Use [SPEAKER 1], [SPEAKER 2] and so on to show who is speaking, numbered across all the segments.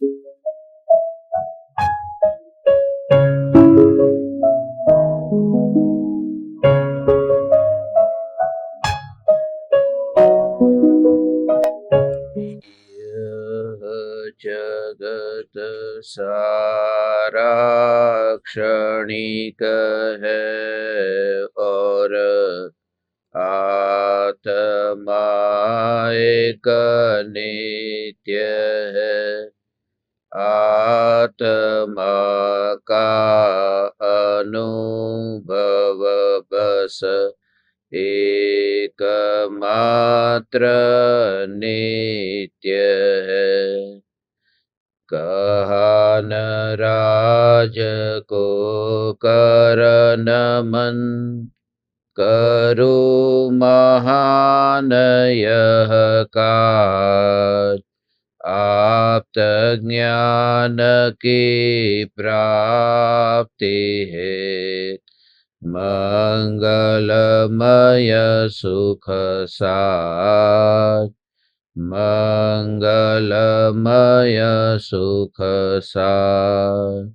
[SPEAKER 1] यह जगत सारा क्षणिक है और आत्मा एक नित्य है। आत्मा का अनुभव बस एकमात्र नित्य है। कहा न राज को कर नमन, करो महान यह काज। आप्त ज्ञान की प्राप्ति है, मंगलमय सुख साज। मंगलमय सुख साज।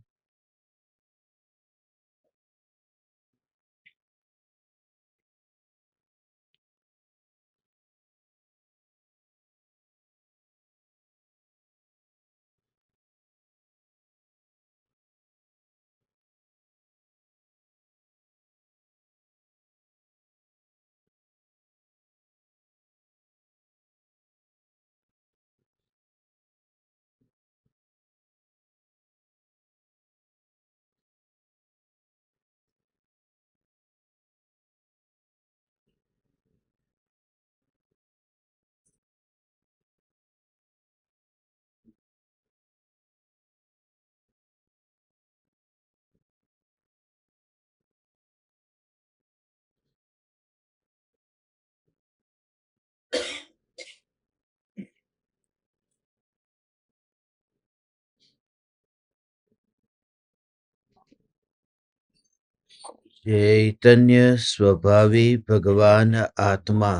[SPEAKER 1] चैतन्य स्वभावी भगवान आत्मा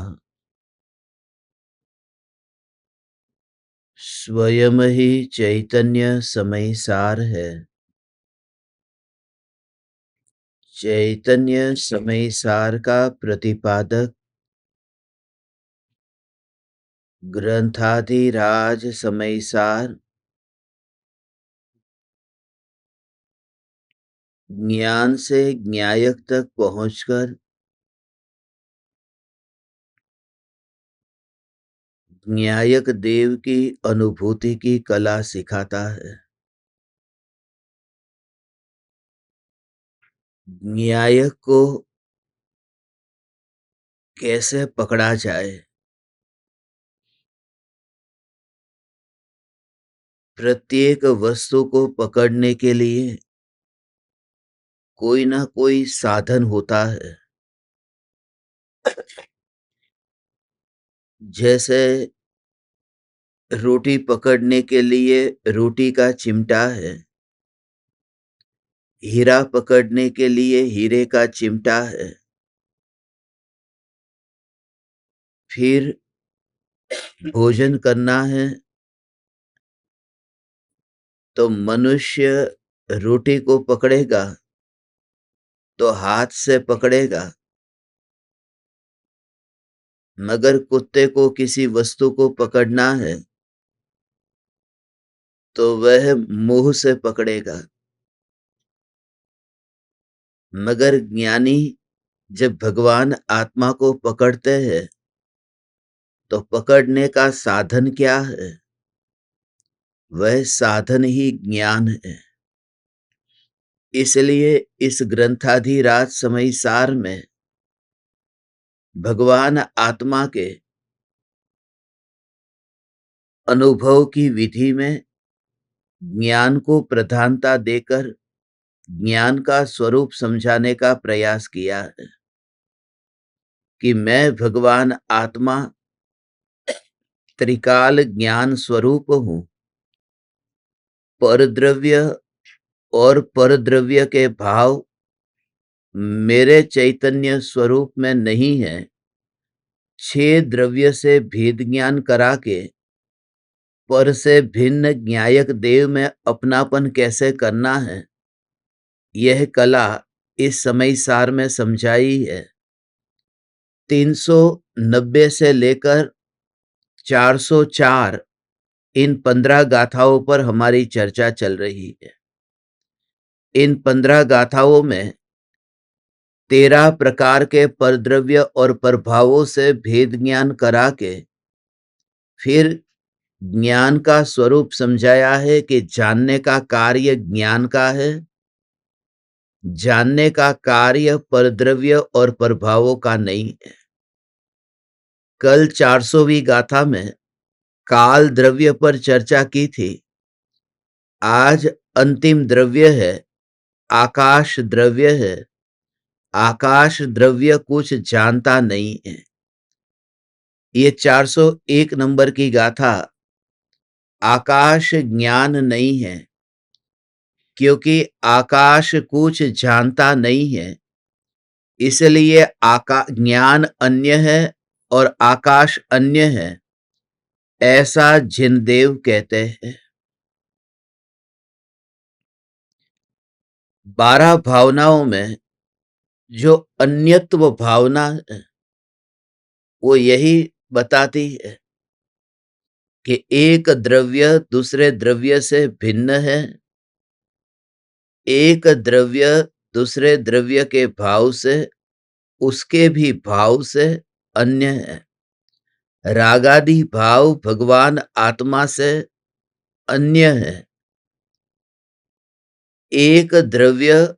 [SPEAKER 1] स्वयं ही चैतन्य समय सार है। चैतन्य समय सार का प्रतिपादक ग्रंथाधिराज समय सार ज्ञान से ज्ञायक तक पहुंचकर ज्ञायक देव की अनुभूति की कला सिखाता है। न्यायक को कैसे पकड़ा जाए, प्रत्येक वस्तु को पकड़ने के लिए कोई ना कोई साधन होता है। जैसे रोटी पकड़ने के लिए रोटी का चिमटा है, हीरा पकड़ने के लिए हीरे का चिमटा है। फिर भोजन करना है तो मनुष्य रोटी को पकड़ेगा तो हाथ से पकड़ेगा, मगर कुत्ते को किसी वस्तु को पकड़ना है तो वह मुंह से पकड़ेगा। मगर ज्ञानी जब भगवान आत्मा को पकड़ते हैं तो पकड़ने का साधन क्या है? वह साधन ही ज्ञान है। इसलिए इस ग्रंथाधिराज समय सार में भगवान आत्मा के अनुभव की विधि में ज्ञान को प्रधानता देकर ज्ञान का स्वरूप समझाने का प्रयास किया है कि मैं भगवान आत्मा त्रिकाल ज्ञान स्वरूप हूं। परद्रव्य और परद्रव्य के भाव मेरे चैतन्य स्वरूप में नहीं है। 6 द्रव्य से भेद ज्ञान करा के पर से भिन्न ज्ञायक देव में अपनापन कैसे करना है, यह कला इस समय सार में समझाई है। 390 से लेकर 404 इन 15 गाथाओं पर हमारी चर्चा चल रही है। इन 15 गाथाओं में 13 प्रकार के परद्रव्य और प्रभावों से भेद ज्ञान करा के फिर ज्ञान का स्वरूप समझाया है कि जानने का कार्य ज्ञान का है, जानने का कार्य परद्रव्य और प्रभावों का नहीं है। कल 400वीं गाथा में काल द्रव्य पर चर्चा की थी। आज अंतिम द्रव्य है, आकाश द्रव्य है। आकाश द्रव्य कुछ जानता नहीं है। ये 401 नंबर की गाथा आकाश ज्ञान नहीं है, क्योंकि आकाश कुछ जानता नहीं है, इसलिए ज्ञान अन्य है और आकाश अन्य है, ऐसा जिनदेव कहते हैं। 12 भावनाओं में जो अन्यत्व भावना है वो यही बताती है कि एक द्रव्य दूसरे द्रव्य से भिन्न है, एक द्रव्य दूसरे द्रव्य के भाव से, उसके भी भाव से अन्य है। रागादि भाव भगवान आत्मा से अन्य है। एक द्रव्य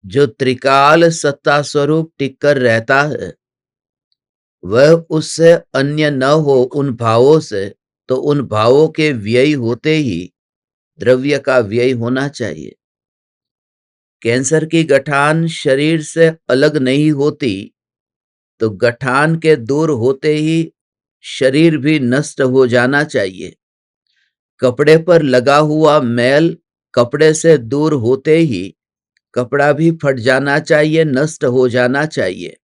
[SPEAKER 1] जो त्रिकाल सत्ता स्वरूप टिककर रहता है, वह उससे अन्य न हो उन भावों से, तो उन भावों के व्यय होते ही द्रव्य का व्यय होना चाहिए। कैंसर की गठान शरीर से अलग नहीं होती, तो गठान के दूर होते ही शरीर भी नष्ट हो जाना चाहिए। कपड़े पर लगा हुआ मैल कपड़े से दूर होते ही कपड़ा भी फट जाना चाहिए, नष्ट हो जाना चाहिए।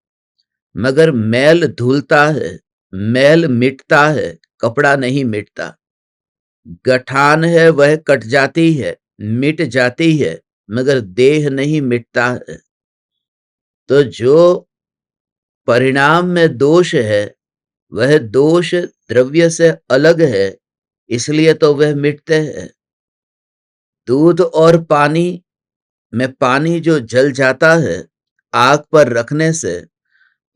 [SPEAKER 1] मगर मैल धुलता है, मैल मिटता है, कपड़ा नहीं मिटता। गठान है वह कट जाती है, मिट जाती है, मगर देह नहीं मिटता है। तो जो परिणाम में दोष है, वह दोष द्रव्य से अलग है, इसलिए तो वह मिटते हैं। दूध और पानी में पानी जो जल जाता है आग पर रखने से,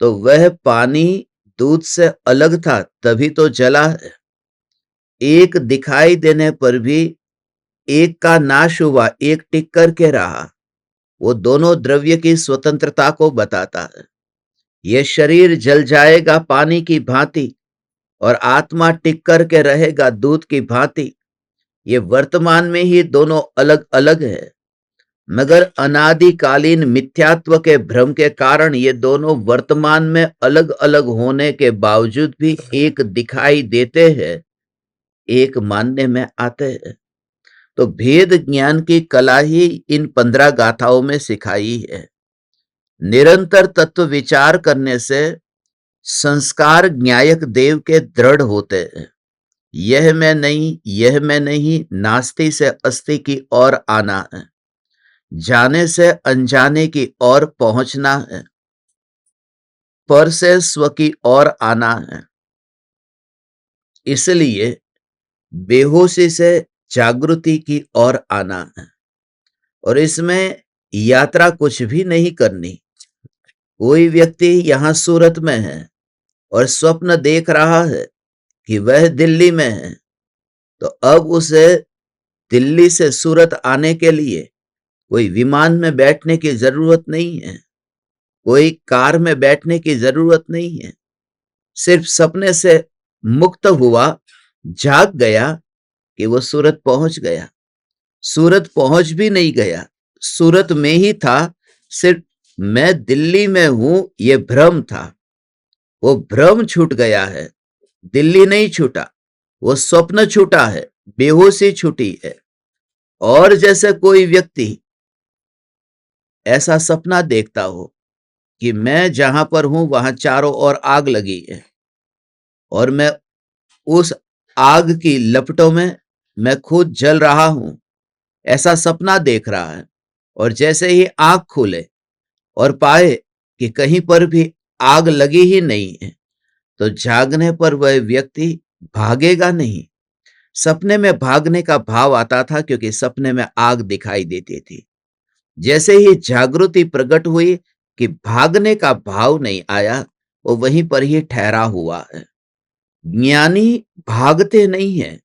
[SPEAKER 1] तो वह पानी दूध से अलग था तभी तो जला है। एक दिखाई देने पर भी एक का नाश हुआ, एक टिक करके रहा। वो दोनों द्रव्य की स्वतंत्रता को बताता है। यह शरीर जल जाएगा पानी की भांति और आत्मा टिक करके रहेगा दूध की भांति। ये वर्तमान में ही दोनों अलग अलग है, मगर अनादिकालीन मिथ्यात्व के भ्रम के कारण ये दोनों वर्तमान में अलग अलग होने के बावजूद भी एक दिखाई देते हैं, एक मानने में आते हैं। तो भेद ज्ञान की कला ही इन 15 गाथाओं में सिखाई है। निरंतर तत्व विचार करने से संस्कार ज्ञायक देव के दृढ़ होते हैं। यह मैं नहीं, यह मैं नहीं, नास्ति से अस्ति की ओर आना है, जाने से अनजाने की ओर पहुंचना है, पर से स्व की ओर आना है। इसलिए बेहोशी से जागृति की ओर आना है, और इसमें यात्रा कुछ भी नहीं करनी। कोई व्यक्ति यहां सूरत में है और स्वप्न देख रहा है कि वह दिल्ली में है, तो अब उसे दिल्ली से सूरत आने के लिए कोई विमान में बैठने की जरूरत नहीं है, कोई कार में बैठने की जरूरत नहीं है। सिर्फ सपने से मुक्त हुआ, जाग गया कि वो सूरत पहुंच गया। सूरत पहुंच भी नहीं गया, सूरत में ही था। सिर्फ मैं दिल्ली में हूं ये भ्रम था, वो भ्रम छूट गया है। दिल्ली नहीं छूटा, वो स्वप्न छूटा है, बेहोशी छूटी है। और जैसे कोई व्यक्ति ऐसा सपना देखता हो कि मैं जहां पर हूं वहां चारों ओर आग लगी है और मैं उस आग की लपटों में मैं खुद जल रहा हूं, ऐसा सपना देख रहा है। और जैसे ही आंख खोले और पाए कि कहीं पर भी आग लगी ही नहीं है, तो जागने पर वह व्यक्ति भागेगा नहीं। सपने में भागने का भाव आता था क्योंकि सपने में आग दिखाई देती थी। जैसे ही जागृति प्रकट हुई कि भागने का भाव नहीं आया, वो वहीं पर ही ठहरा हुआ है। ज्ञानी भागते नहीं है,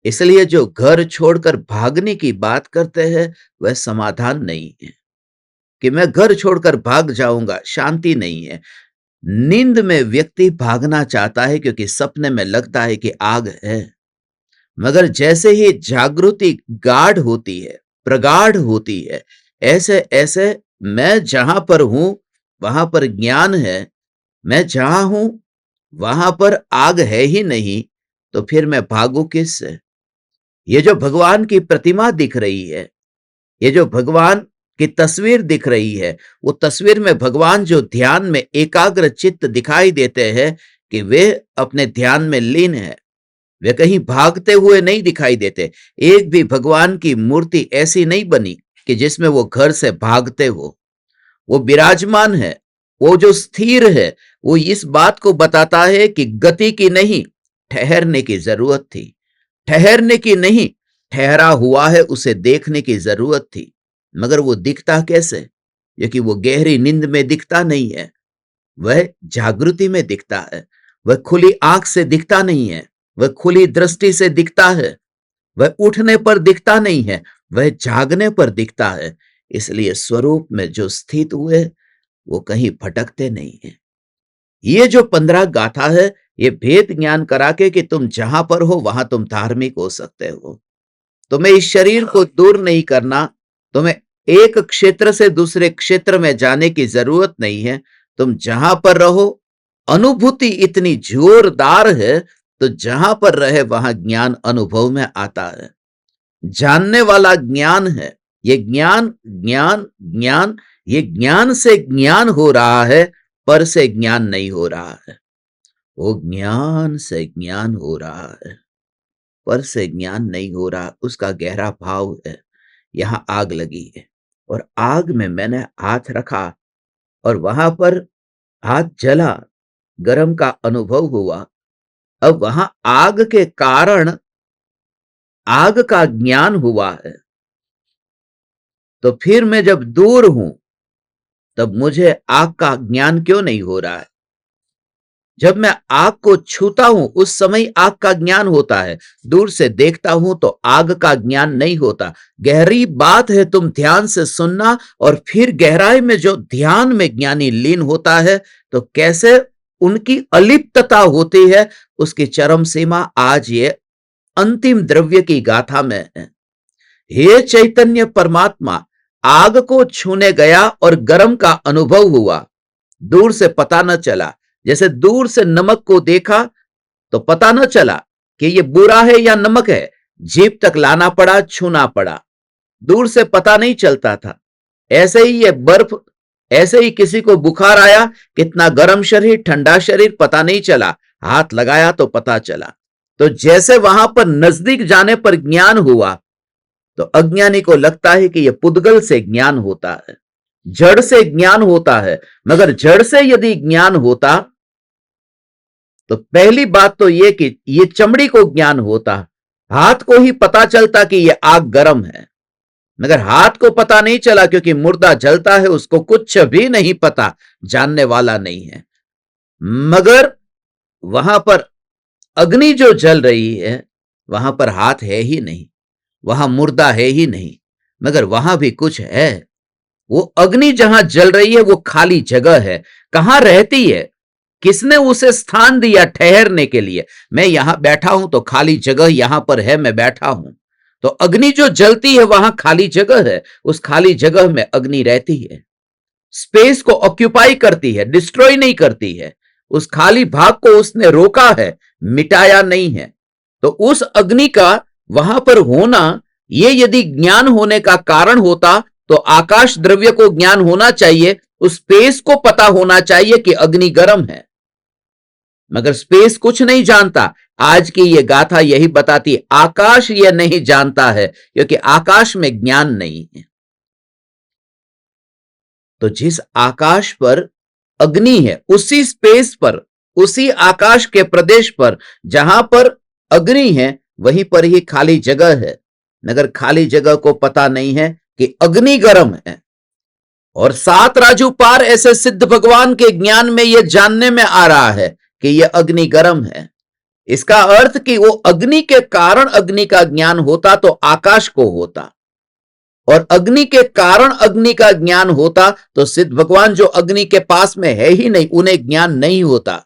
[SPEAKER 1] इसलिए जो घर छोड़कर भागने की बात करते हैं वह समाधान नहीं है कि मैं घर छोड़कर भाग जाऊंगा, शांति नहीं है। नींद में व्यक्ति भागना चाहता है क्योंकि सपने में लगता है कि आग है, मगर जैसे ही जागृति गाढ़ होती है, प्रगाढ़ होती है, ऐसे ऐसे मैं जहां पर हूं वहां पर ज्ञान है, मैं जहां हूं वहां पर आग है ही नहीं, तो फिर मैं भागू किससे? ये जो भगवान की प्रतिमा दिख रही है, ये जो भगवान की तस्वीर दिख रही है, वो तस्वीर में भगवान जो ध्यान में एकाग्र चित्त दिखाई देते हैं कि वे अपने ध्यान में लीन है, वे कहीं भागते हुए नहीं दिखाई देते। एक भी भगवान की मूर्ति ऐसी नहीं बनी कि जिसमें वो घर से भागते हो। वो विराजमान है, वो जो स्थिर है, वो इस बात को बताता है कि गति की नहीं, ठहरने की जरूरत थी। ठहरने की नहीं, ठहरा हुआ है, उसे देखने की जरूरत थी। मगर वो दिखता कैसे? क्योंकि वो गहरी नींद में दिखता नहीं है, वह जागृति में दिखता है। वह खुली आंख से दिखता नहीं है, वह खुली दृष्टि से दिखता है। वह उठने पर दिखता नहीं है, वह जागने पर दिखता है। इसलिए स्वरूप में जो स्थित हुए वो कहीं भटकते नहीं है। ये जो 15 गाथा है, ये भेद ज्ञान करा के कि तुम जहां पर हो वहां तुम धार्मिक हो सकते हो। तुम्हें इस शरीर को दूर नहीं करना, तुम्हें एक क्षेत्र से दूसरे क्षेत्र में जाने की जरूरत नहीं है। तुम जहां पर रहो, अनुभूति इतनी जोरदार है, तो जहां पर रहे वहां ज्ञान अनुभव में आता है। जानने वाला ज्ञान है। ये ज्ञान ज्ञान ज्ञान, ये ज्ञान से ज्ञान हो रहा है, पर से ज्ञान नहीं हो रहा है। वो ज्ञान से ज्ञान हो रहा है, पर से ज्ञान नहीं हो रहा। उसका गहरा भाव है। यहां आग लगी है और आग में मैंने हाथ रखा और वहां पर हाथ जला, गर्म का अनुभव हुआ। अब वहां आग के कारण आग का ज्ञान हुआ है, तो फिर मैं जब दूर हूं तब मुझे आग का ज्ञान क्यों नहीं हो रहा है? जब मैं आग को छूता हूं उस समय आग का ज्ञान होता है, दूर से देखता हूं तो आग का ज्ञान नहीं होता। गहरी बात है, तुम ध्यान से सुनना। और फिर गहराई में जो ध्यान में ज्ञानी लीन होता है, तो कैसे उनकी अलिप्तता होती है, उसकी चरम सीमा आज ये अंतिम द्रव्य की गाथा में है। हे चैतन्य परमात्मा, आग को छूने गया और गर्म का अनुभव हुआ। दूर से पता न चला, जैसे दूर से नमक को देखा तो पता न चला कि ये बुरा है या नमक है, जीभ तक लाना पड़ा, छूना पड़ा, दूर से पता नहीं चलता था। ऐसे ही ये बर्फ, ऐसे ही किसी को बुखार आया, कितना गर्म शरीर ठंडा शरीर पता नहीं चला, हाथ लगाया तो पता चला। तो जैसे वहां पर नजदीक जाने पर ज्ञान हुआ, तो अज्ञानी को लगता है कि यह पुद्गल से ज्ञान होता है, जड़ से ज्ञान होता है। मगर जड़ से यदि ज्ञान होता तो पहली बात तो यह कि ये चमड़ी को ज्ञान होता, हाथ को ही पता चलता कि यह आग गर्म है। मगर हाथ को पता नहीं चला क्योंकि मुर्दा जलता है, उसको कुछ भी नहीं पता, जानने वाला नहीं है। मगर वहां पर अग्नि जो जल रही है, वहां पर हाथ है ही नहीं, वहां मुर्दा है ही नहीं, मगर वहां भी कुछ है। वो अग्नि जहां जल रही है वो खाली जगह है। कहां रहती है? किसने उसे स्थान दिया ठहरने के लिए? मैं यहां बैठा हूं तो खाली जगह यहां पर है, मैं बैठा हूं। तो अग्नि जो जलती है वहां खाली जगह है, उस खाली जगह में अग्नि रहती है, स्पेस को ऑक्यूपाई करती है, डिस्ट्रॉय नहीं करती है। उस खाली भाग को उसने रोका है, मिटाया नहीं है। तो उस अग्नि का वहां पर होना, ये यदि ज्ञान होने का कारण होता तो आकाश द्रव्य को ज्ञान होना चाहिए, उस स्पेस को पता होना चाहिए कि अग्नि गर्म है। मगर स्पेस कुछ नहीं जानता, आज की ये गाथा यही बताती है, आकाश ये नहीं जानता है क्योंकि आकाश में ज्ञान नहीं है। तो जिस आकाश पर अग्नि है, उसी स्पेस पर, उसी आकाश के प्रदेश पर जहां पर अग्नि है, वहीं पर ही खाली जगह है। मगर खाली जगह को पता नहीं है कि अग्नि गर्म है। और 7 राजू पार ऐसे सिद्ध भगवान के ज्ञान में यह जानने में आ रहा है कि यह अग्नि गर्म है। इसका अर्थ कि वो अग्नि के कारण अग्नि का ज्ञान होता तो आकाश को होता, और अग्नि के कारण अग्नि का ज्ञान होता तो सिद्ध भगवान जो अग्नि के पास में है ही नहीं, उन्हें ज्ञान नहीं होता।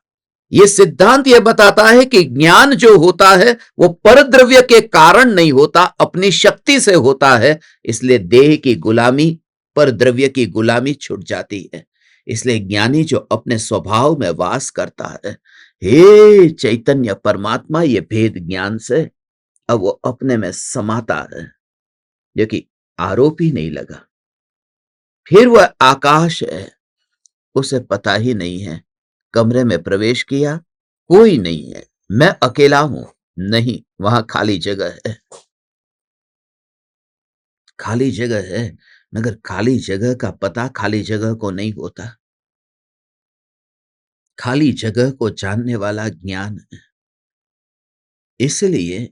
[SPEAKER 1] यह सिद्धांत यह बताता है कि ज्ञान जो होता है वो परद्रव्य के कारण नहीं होता, अपनी शक्ति से होता है। इसलिए देह की गुलामी, परद्रव्य की गुलामी छूट जाती है। इसलिए ज्ञानी जो अपने स्वभाव में वास करता है, हे चैतन्य परमात्मा, ये भेद ज्ञान से अब वो अपने में समाता है, जो कि आरोप ही नहीं लगा। फिर वह आकाश है, उसे पता ही नहीं है। कमरे में प्रवेश किया, कोई नहीं है, मैं अकेला हूं, नहीं, वहां खाली जगह है। खाली जगह है, मगर खाली जगह का पता खाली जगह को नहीं होता। खाली जगह को जानने वाला ज्ञान है। इसलिए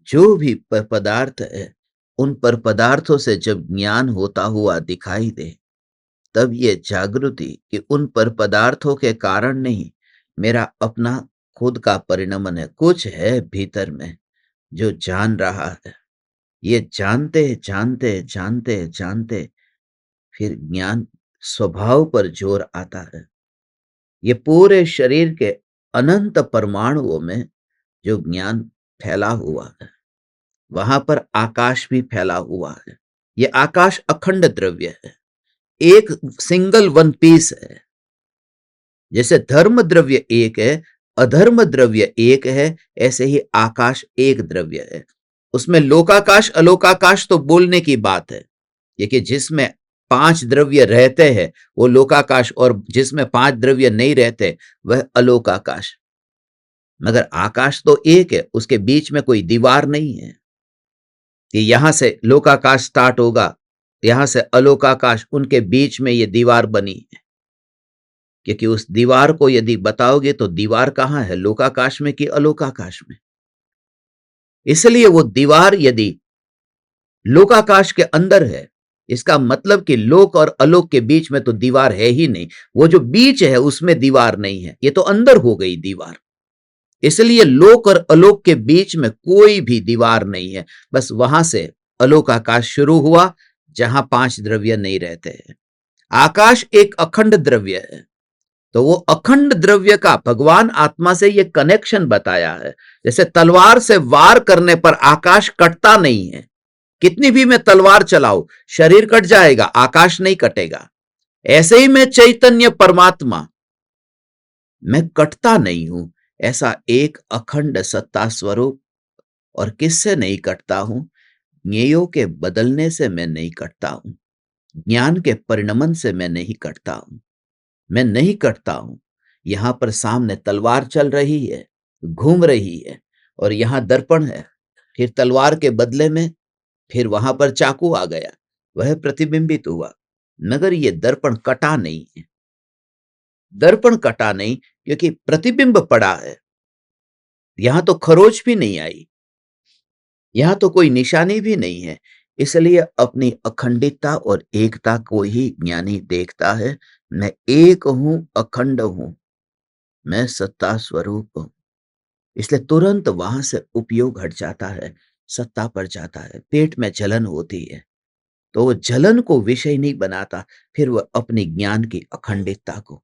[SPEAKER 1] जो भी पदार्थ है, उन पर पदार्थों से जब ज्ञान होता हुआ दिखाई दे, तब ये जागृति कि उन पर पदार्थों के कारण नहीं, मेरा अपना खुद का परिणमन है, कुछ है भीतर में जो जान रहा है। ये जानते जानते जानते जानते फिर ज्ञान स्वभाव पर जोर आता है। ये पूरे शरीर के अनंत परमाणुओं में जो ज्ञान फैला हुआ है, वहां पर आकाश भी फैला हुआ है। ये आकाश अखंड द्रव्य है, एक सिंगल वन पीस है। जैसे धर्म द्रव्य एक है, अधर्म द्रव्य एक है, ऐसे ही आकाश एक द्रव्य है। उसमें लोकाकाश अलोकाकाश तो बोलने की बात है, ये कि जिसमें 5 द्रव्य रहते हैं वो लोकाकाश, और जिसमें 5 द्रव्य नहीं रहते वह अलोकाकाश। मगर आकाश तो एक है, उसके बीच में कोई दीवार नहीं है कि यहां से लोकाकाश स्टार्ट होगा, यहां से अलोकाकाश, उनके बीच में ये दीवार बनी है। क्योंकि उस दीवार को यदि बताओगे तो दीवार कहां है, लोकाकाश में कि अलोकाकाश में। इसलिए वो दीवार यदि लोकाकाश के अंदर है, इसका मतलब कि लोक और अलोक के बीच में तो दीवार है ही नहीं। वो जो बीच है उसमें दीवार नहीं है, ये तो अंदर हो गई दीवार। इसलिए लोक और अलोक के बीच में कोई भी दीवार नहीं है, बस वहां से अलोकाकाश शुरू हुआ जहां 5 द्रव्य नहीं रहते हैं। आकाश एक अखंड द्रव्य है, तो वो अखंड द्रव्य का भगवान आत्मा से ये कनेक्शन बताया है। जैसे तलवार से वार करने पर आकाश कटता नहीं है, कितनी भी मैं तलवार चलाऊं शरीर कट जाएगा, आकाश नहीं कटेगा। ऐसे ही मैं चैतन्य परमात्मा, मैं कटता नहीं हूं, ऐसा एक अखंड सत्ता स्वरूप। और किससे नहीं कटता हूं? ज्ञेयों के बदलने से मैं नहीं कटता हूं, ज्ञान के परिणमन से मैं नहीं कटता हूं, मैं नहीं कटता हूं। यहां पर सामने तलवार चल रही है, घूम रही है, और यहां दर्पण है, फिर तलवार के बदले में फिर वहां पर चाकू आ गया, वह प्रतिबिंबित हुआ, मगर यह दर्पण कटा नहीं है। दर्पण कटा नहीं क्योंकि प्रतिबिंब पड़ा है। यहां तो खरोच भी नहीं आई, यहां तो कोई निशानी भी नहीं है। इसलिए अपनी अखंडितता और एकता को ही ज्ञानी देखता है। मैं एक हूं, अखंड हूं, मैं सत्ता स्वरूप हूं। इसलिए तुरंत वहां से उपयोग हट जाता है, सत्ता पर जाता है। पेट में जलन होती है तो वो जलन को विषय नहीं बनाता, फिर वह अपनी ज्ञान की अखंडितता को।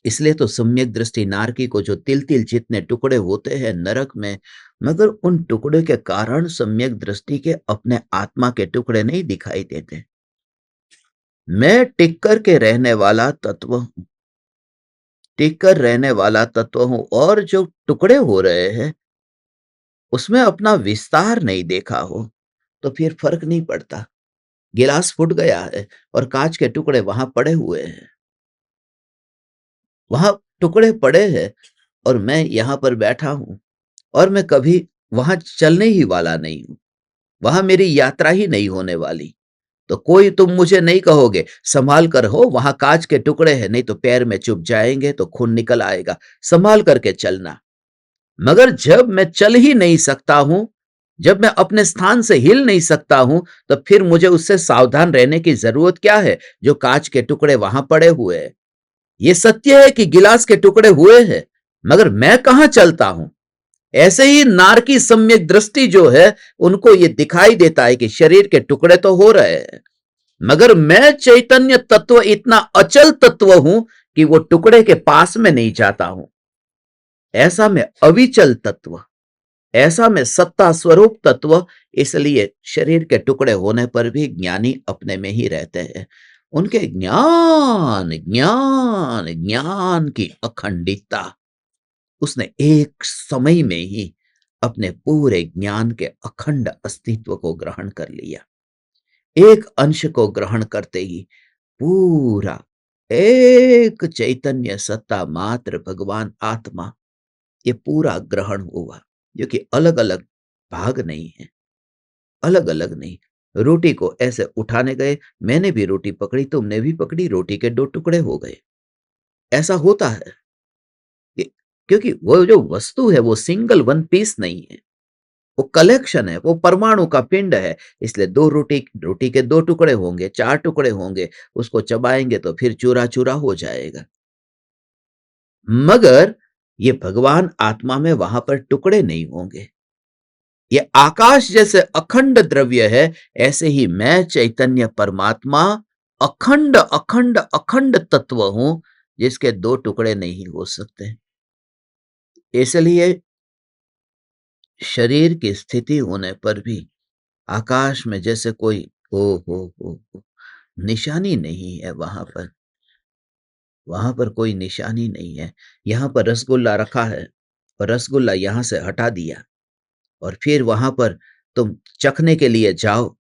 [SPEAKER 1] इसलिए तो सम्यक दृष्टि नारकी को जो तिल तिल जितने टुकड़े होते हैं नरक में, मगर उन टुकड़े के कारण सम्यक दृष्टि के अपने आत्मा के टुकड़े नहीं दिखाई देते। मैं टिक कर के रहने वाला तत्व हूं, टिक कर रहने वाला तत्व हूं, और जो टुकड़े हो रहे हैं उसमें अपना विस्तार नहीं देखा हो तो फिर फर्क नहीं पड़ता। गिलास फूट गया है और कांच के टुकड़े वहां पड़े हुए हैं, वहां टुकड़े पड़े हैं, और मैं यहाँ पर बैठा हूँ और मैं कभी वहाँ चलने ही वाला नहीं हूँ। वहाँ मेरी यात्रा ही नहीं होने वाली। तो कोई तुम मुझे नहीं कहोगे संभाल कर हो, वहाँ काँच के टुकड़े हैं, नहीं तो पैर में चुभ जाएँगे तो खून निकल आएगा, संभाल करके चलना। मगर जब मैं चल ही नहीं सकता हूँ, जब मैं अपने स्थान से हिल नहीं सकता हूँ, तो फिर मुझे उससे सावधान रहने की ज़रूरत क्या है, जो काँच के टुकड़े वहाँ पड़े हुए हैं। ये सत्य है कि गिलास के टुकड़े हुए हैं, मगर मैं कहाँ चलता हूँ? ऐसे ही नार की सम्यक दृष्टि जो है, उनको ये दिखाई देता है कि शरीर के टुकड़े तो हो रहे हैं, मगर मैं चैतन्य तत्व इतना अचल तत्व हूं कि वो टुकड़े के पास में नहीं जाता हूं। ऐसा में अविचल तत्व, ऐसा में सत्ता स्वरूप तत्व, इसलिए शरीर के टुकड़े होने पर भी ज्ञानी अपने में ही रहते हैं। उनके ज्ञान ज्ञान ज्ञान की अखंडितता, उसने एक समय में ही अपने पूरे ज्ञान के अखंड अस्तित्व को ग्रहण कर लिया। एक अंश को ग्रहण करते ही पूरा एक चैतन्य सत्ता मात्र भगवान आत्मा, ये पूरा ग्रहण हुआ, जो कि अलग अलग भाग नहीं है, अलग अलग नहीं। रोटी को ऐसे उठाने गए, मैंने भी रोटी पकड़ी, तुमने भी पकड़ी, रोटी के दो टुकड़े हो गए। ऐसा होता है कि- क्योंकि वो जो वस्तु है वो सिंगल वन पीस नहीं है, वो कलेक्शन है, वो परमाणु का पिंड है। इसलिए दो रोटी, रोटी के दो टुकड़े होंगे, चार टुकड़े होंगे, उसको चबाएंगे तो फिर चूरा चूरा हो जाएगा। मगर ये भगवान आत्मा में वहां पर टुकड़े नहीं होंगे। ये आकाश जैसे अखंड द्रव्य है, ऐसे ही मैं चैतन्य परमात्मा अखंड अखंड अखंड तत्व हूं, जिसके दो टुकड़े नहीं हो सकते। इसलिए शरीर की स्थिति होने पर भी आकाश में जैसे कोई हो निशानी नहीं है, वहां पर कोई निशानी नहीं है। यहां पर रसगुल्ला रखा है और रसगुल्ला यहां से हटा दिया, और फिर वहां पर तुम चखने के लिए जाओ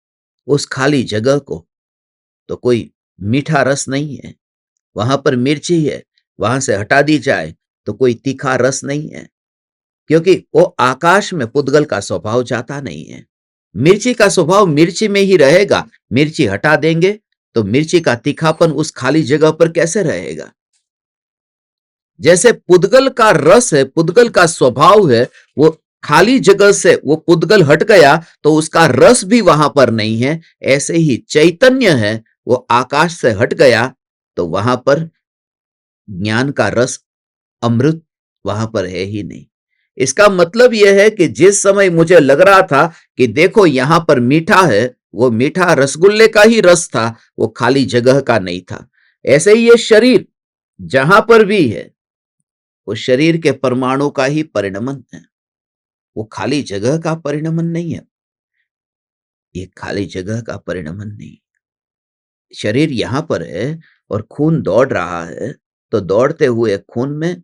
[SPEAKER 1] उस खाली जगह को, तो कोई मीठा रस नहीं है। वहां पर मिर्ची है, वहां से हटा दी जाए तो कोई तीखा रस नहीं है, क्योंकि वो आकाश में पुद्गल का स्वभाव जाता नहीं है। मिर्ची का स्वभाव मिर्ची में ही रहेगा। मिर्ची हटा देंगे तो मिर्ची का तीखापन उस खाली जगह पर कैसे रहेगा? जैसे पुद्गल का रस है, पुद्गल का स्वभाव है, वो खाली जगह से वो पुद्गल हट गया तो उसका रस भी वहां पर नहीं है। ऐसे ही चैतन्य है, वो आकाश से हट गया तो वहां पर ज्ञान का रस, अमृत वहां पर है ही नहीं। इसका मतलब यह है कि जिस समय मुझे लग रहा था कि देखो यहां पर मीठा है, वो मीठा रसगुल्ले का ही रस था, वो खाली जगह का नहीं था। ऐसे ही ये शरीर जहां पर भी है, वो शरीर के परमाणु का ही परिणमन है, वो खाली जगह का परिणमन नहीं है। ये खाली जगह का परिणमन नहीं। शरीर यहां पर है और खून दौड़ रहा है, तो दौड़ते हुए खून में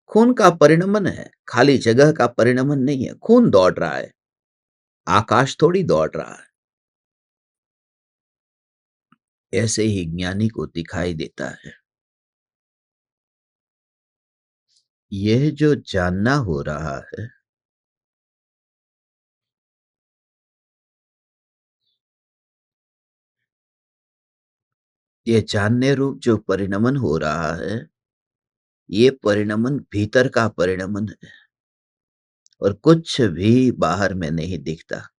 [SPEAKER 1] खून का परिणमन है, खाली जगह का परिणमन नहीं है। खून दौड़ रहा है, आकाश थोड़ी दौड़ रहा है। ऐसे ही ज्ञानी को दिखाई देता है। यह जो जानना हो रहा है, ये जानने रूप जो परिणमन हो रहा है, ये परिणमन भीतर का परिणमन है और कुछ भी बाहर में नहीं दिखता।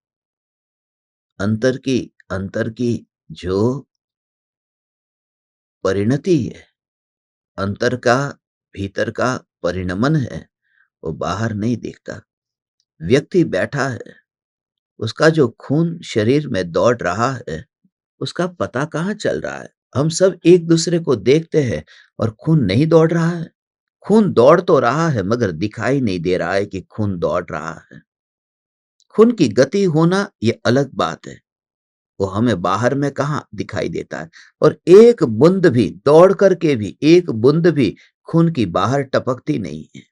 [SPEAKER 1] अंतर की जो परिणति है, अंतर का, भीतर का परिणमन है, वो बाहर नहीं दिखता। व्यक्ति बैठा है, उसका जो खून शरीर में दौड़ रहा है, उसका पता कहाँ चल रहा है? हम सब एक दूसरे को देखते हैं और खून नहीं दौड़ रहा है। खून दौड़ तो रहा है मगर दिखाई नहीं दे रहा है कि खून दौड़ रहा है। खून की गति होना ये अलग बात है, वो हमें बाहर में कहाँ दिखाई देता है। और एक बूंद भी दौड़ करके भी, एक बूंद भी खून की बाहर टपकती नहीं है।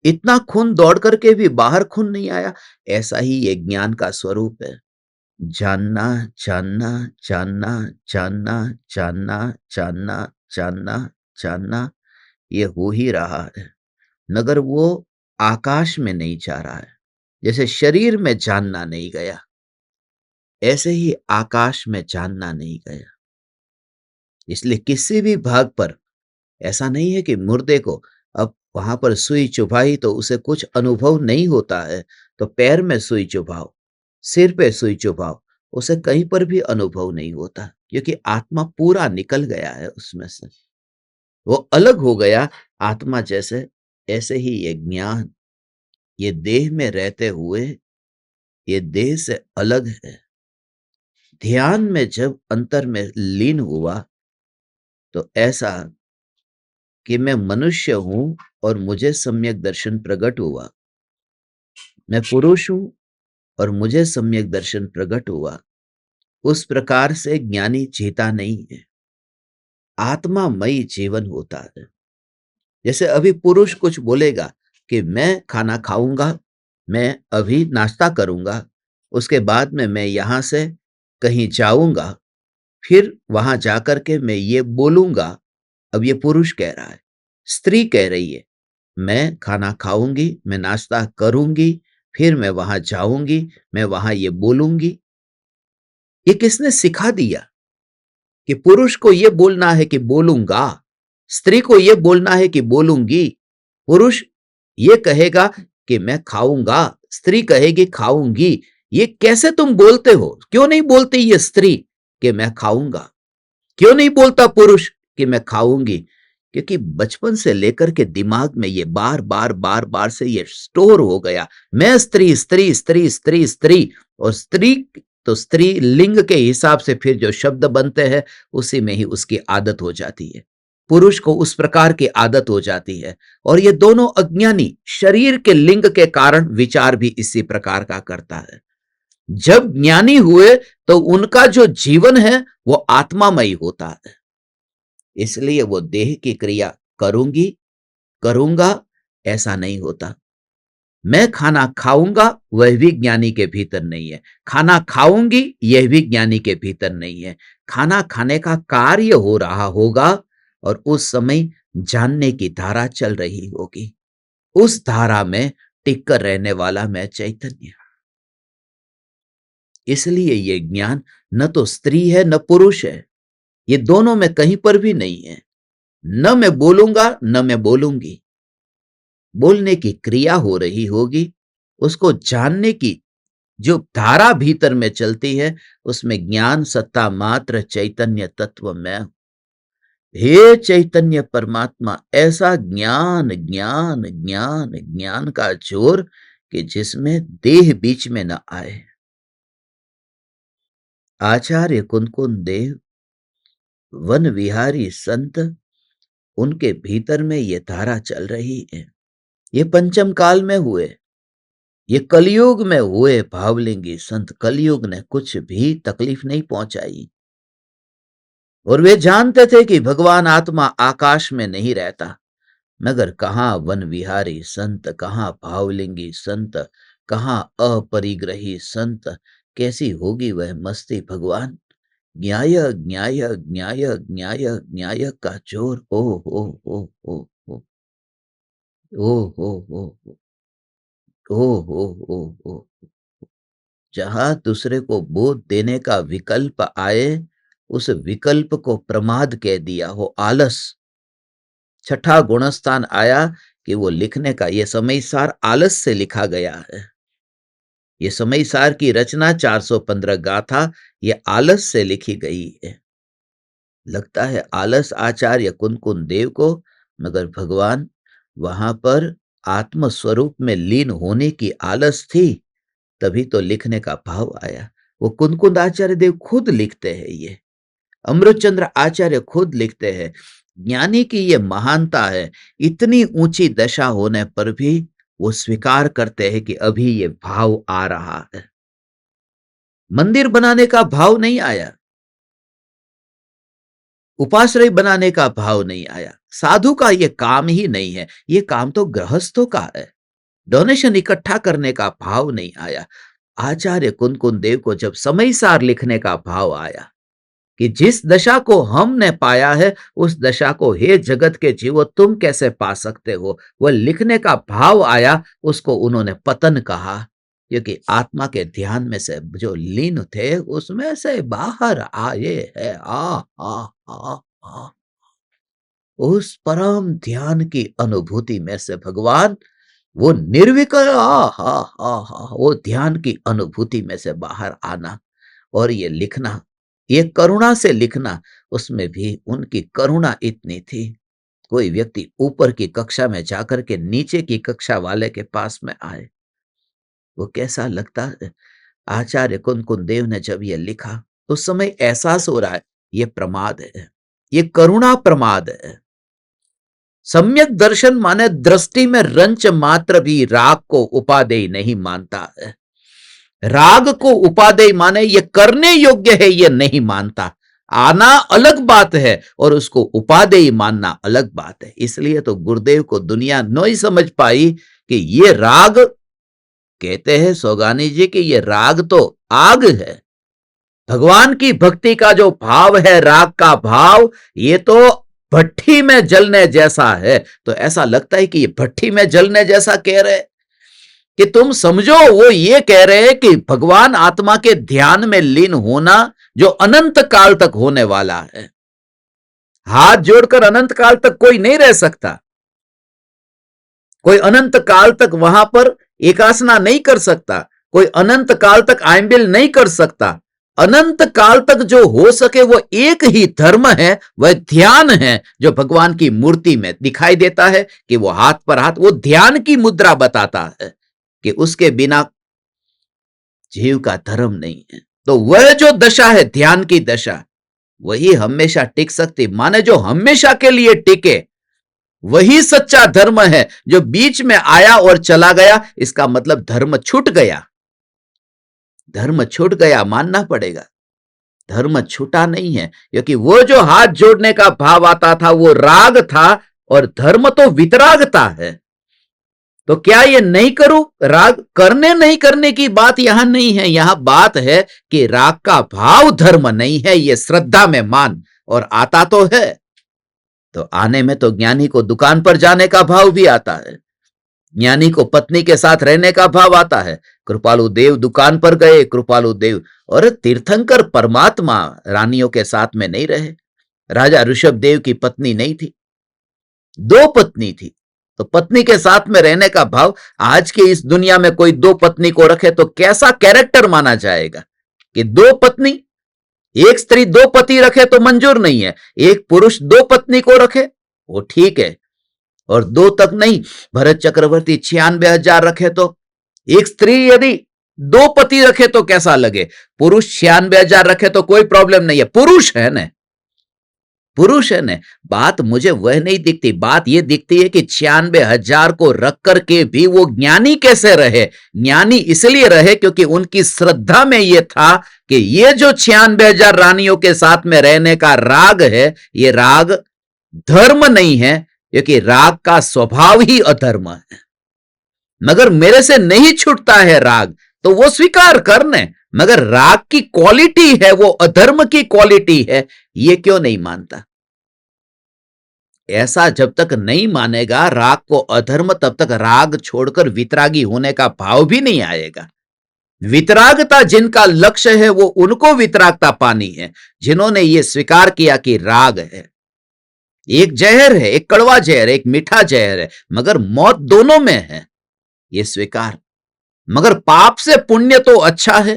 [SPEAKER 1] इतना खून दौड़ करके भी बाहर खून नहीं आया। ऐसा ही ये ज्ञान का स्वरूप है। जानना, जानना, जानना, जानना, जानना, जानना, जानना, जानना, ये हो ही रहा है, मगर वो आकाश में नहीं जा रहा है। जैसे शरीर में जानना नहीं गया, ऐसे ही आकाश में जानना नहीं गया। इसलिए किसी भी भाग पर ऐसा नहीं है कि मुर्दे को अब वहां पर सुई चुभाई तो उसे कुछ अनुभव नहीं होता है, तो पैर में सुई चुभाओ, सिर पे सुई चुभाओ, उसे कहीं पर भी अनुभव नहीं होता, क्योंकि आत्मा पूरा निकल गया है उसमें से, वो अलग हो गया आत्मा जैसे। ऐसे ही ये ज्ञान, ये देह में रहते हुए ये देह से अलग है। ध्यान में जब अंतर में लीन हुआ तो ऐसा कि मैं मनुष्य हूं और मुझे सम्यक दर्शन प्रकट हुआ, मैं पुरुष हूं और मुझे सम्यक दर्शन प्रकट हुआ। उस प्रकार से ज्ञानी जीता नहीं है, आत्मामयी जीवन होता है। जैसे अभी पुरुष कुछ बोलेगा कि मैं खाना खाऊंगा, मैं अभी नाश्ता करूंगा, उसके बाद में मैं यहां से कहीं जाऊंगा, फिर वहां जाकर के मैं ये बोलूंगा। अब ये पुरुष कह रहा है, स्त्री कह रही है, मैं खाना खाऊंगी, मैं नाश्ता करूंगी, फिर मैं वहां जाऊंगी, मैं वहां ये बोलूंगी। ये किसने सिखा दिया कि पुरुष को ये बोलना है कि बोलूंगा, स्त्री को ये बोलना है कि बोलूंगी? पुरुष ये कहेगा कि मैं खाऊंगा, स्त्री कहेगी खाऊंगी। ये कैसे तुम बोलते हो? क्यों नहीं बोलती ये स्त्री कि मैं खाऊंगा? क्यों नहीं बोलता पुरुष कि मैं खाऊंगी? क्योंकि बचपन से लेकर के दिमाग में ये बार बार बार बार से ये स्टोर हो गया, मैं स्त्री स्त्री स्त्री स्त्री स्त्री। और स्त्री तो स्त्री लिंग के हिसाब से फिर जो शब्द बनते हैं उसी में ही उसकी आदत हो जाती है, पुरुष को उस प्रकार की आदत हो जाती है। और ये दोनों अज्ञानी शरीर के लिंग के कारण विचार भी इसी प्रकार का करता है। जब ज्ञानी हुए तो उनका जो जीवन है वो आत्मामयी होता है। इसलिए वो देह की क्रिया करूंगी करूंगा ऐसा नहीं होता। मैं खाना खाऊंगा वह भी ज्ञानी के भीतर नहीं है, खाना खाऊंगी यह भी ज्ञानी के भीतर नहीं है। खाना खाने का कार्य हो रहा होगा और उस समय जानने की धारा चल रही होगी, उस धारा में टिक कर रहने वाला मैं चैतन्य। इसलिए ये ज्ञान न तो स्त्री है न पुरुष है, ये दोनों में कहीं पर भी नहीं है। न मैं बोलूंगा न मैं बोलूंगी, बोलने की क्रिया हो रही होगी, उसको जानने की जो धारा भीतर में चलती है उसमें ज्ञान सत्ता मात्र चैतन्य तत्व मैं हूं। हे चैतन्य परमात्मा, ऐसा ज्ञान ज्ञान ज्ञान ज्ञान का जोर कि जिसमें देह बीच में न आए। आचार्य कुनकुन देव वन विहारी संत, उनके भीतर में ये धारा चल रही है। ये पंचम काल में हुए, ये कलयुग में हुए भावलिंगी संत। कलयुग ने कुछ भी तकलीफ नहीं पहुंचाई और वे जानते थे कि भगवान आत्मा आकाश में नहीं रहता। मगर कहां वन विहारी संत, कहां भावलिंगी संत, कहां अपरिग्रही संत। कैसी होगी वह मस्ती भगवान। ज्ञाय ज्ञाय ज्ञाय ज्ञाय ज्ञाय का जोर। ओ हो हो हो हो ओ हो हो हो ओ हो हो हो। जहां दूसरे को बोध देने का विकल्प आए, उस विकल्प को प्रमाद कह दिया हो, आलस। छठा गुणस्थान आया कि वो लिखने का, ये समय सार आलस से लिखा गया है। ये समय सार की रचना 415 गाथा ये आलस से लिखी गई है। लगता है आलस आचार्य कुनकुन देव को, मगर भगवान वहां पर आत्म स्वरूप में लीन होने की आलस थी, तभी तो लिखने का भाव आया। वो कुनकुन आचार्य देव खुद लिखते हैं, ये अमृतचंद्र आचार्य खुद लिखते हैं। ज्ञानी की ये महानता है, इतनी ऊंची दशा होने पर भी वो स्वीकार करते हैं कि अभी ये भाव आ रहा है। मंदिर बनाने का भाव नहीं आया, उपाश्रय बनाने का भाव नहीं आया, साधु का ये काम ही नहीं है, ये काम तो गृहस्थों का है। डोनेशन इकट्ठा करने का भाव नहीं आया। आचार्य कुनकुन देव को जब समय सार लिखने का भाव आया, कि जिस दशा को हमने पाया है उस दशा को हे जगत के जीवो तुम कैसे पा सकते हो। वह लिखने का भाव आया, उसको उन्होंने पतन कहा, क्योंकि आत्मा के ध्यान में से जो लीन थे उसमें से बाहर आए है आ उस परम ध्यान की अनुभूति में से भगवान, वो निर्विकार वो ध्यान की अनुभूति में से बाहर आना और ये लिखना, ये करुणा से लिखना। उसमें भी उनकी करुणा इतनी थी, कोई व्यक्ति ऊपर की कक्षा में जाकर के नीचे की कक्षा वाले के पास में आए, वो कैसा लगता है। आचार्य कुंदकुंद देव ने जब ये लिखा, उस समय एहसास हो रहा है ये प्रमाद है, ये करुणा प्रमाद है। सम्यक दर्शन माने दृष्टि में रंच मात्र भी राग को उपादेय नहीं मानता है। राग को उपादेय माने ये करने योग्य है ये नहीं मानता। आना अलग बात है और उसको उपादेय मानना अलग बात है। इसलिए तो गुरुदेव को दुनिया नहीं समझ पाई कि ये राग, कहते हैं सौगानी जी कि ये राग तो आग है। भगवान की भक्ति का जो भाव है, राग का भाव, ये तो भट्ठी में जलने जैसा है। तो ऐसा लगता है कि ये भट्ठी में जलने जैसा कह रहे कि तुम समझो, वो ये कह रहे हैं कि भगवान आत्मा के ध्यान में लीन होना जो अनंत काल तक होने वाला है। हाथ जोड़कर अनंत काल तक कोई नहीं रह सकता, कोई अनंत काल तक वहां पर एकासना नहीं कर सकता, कोई अनंत काल तक आइंबिल नहीं कर सकता। अनंत काल तक जो हो सके वो एक ही धर्म है, वह ध्यान है, जो भगवान की मूर्ति में दिखाई देता है कि वो हाथ पर हाथ, वो ध्यान की मुद्रा बताता है कि उसके बिना जीव का धर्म नहीं है। तो वह जो दशा है ध्यान की दशा, वही हमेशा टिक सकती। माने जो हमेशा के लिए टिके वही सच्चा धर्म है। जो बीच में आया और चला गया, इसका मतलब धर्म छूट गया। धर्म छूट गया मानना पड़ेगा, धर्म छूटा नहीं है। क्योंकि वो जो हाथ जोड़ने का भाव आता था वो राग था और धर्म तो वितरागता है। तो क्या ये नहीं करूं, राग करने नहीं करने की बात यहां नहीं है। यहां बात है कि राग का भाव धर्म नहीं है, ये श्रद्धा में मान, और आता तो है। तो आने में तो ज्ञानी को दुकान पर जाने का भाव भी आता है, ज्ञानी को पत्नी के साथ रहने का भाव आता है। कृपालु देव दुकान पर गए, कृपालु देव, और तीर्थंकर परमात्मा रानियों के साथ में नहीं रहे। राजा ऋषभ देव की पत्नी नहीं थी, दो पत्नी थी, तो पत्नी के साथ में रहने का भाव। आज के इस दुनिया में कोई दो पत्नी को रखे तो कैसा कैरेक्टर माना जाएगा कि दो पत्नी, एक स्त्री दो पति रखे तो मंजूर नहीं है, एक पुरुष दो पत्नी को रखे वो ठीक है, और दो तक नहीं। भरत चक्रवर्ती 96,000 रखे तो, एक स्त्री यदि दो पति रखे तो कैसा लगे। पुरुष 96,000 रखे तो कोई प्रॉब्लम नहीं है, पुरुष है न, पुरुष है न। बात मुझे वह नहीं दिखती, बात यह दिखती है कि 96,000 को रख करके भी वो ज्ञानी कैसे रहे। ज्ञानी इसलिए रहे क्योंकि उनकी श्रद्धा में यह था कि ये जो 96,000 रानियों के साथ में रहने का राग है, ये राग धर्म नहीं है, क्योंकि राग का स्वभाव ही अधर्म है। मगर मेरे से नहीं छूटता है राग, तो वो स्वीकार करने, मगर राग की क्वालिटी है, वो अधर्म की क्वालिटी है, ये क्यों नहीं मानता। ऐसा जब तक नहीं मानेगा राग को अधर्म, तब तक राग छोड़कर वितरागी होने का भाव भी नहीं आएगा। वितरागता जिनका लक्ष्य है वो उनको वितरागता पानी है, जिन्होंने ये स्वीकार किया कि राग है, एक जहर है, एक कड़वा जहर, एक मीठा जहर है, मगर मौत दोनों में है, ये स्वीकार। मगर पाप से पुण्य तो अच्छा है,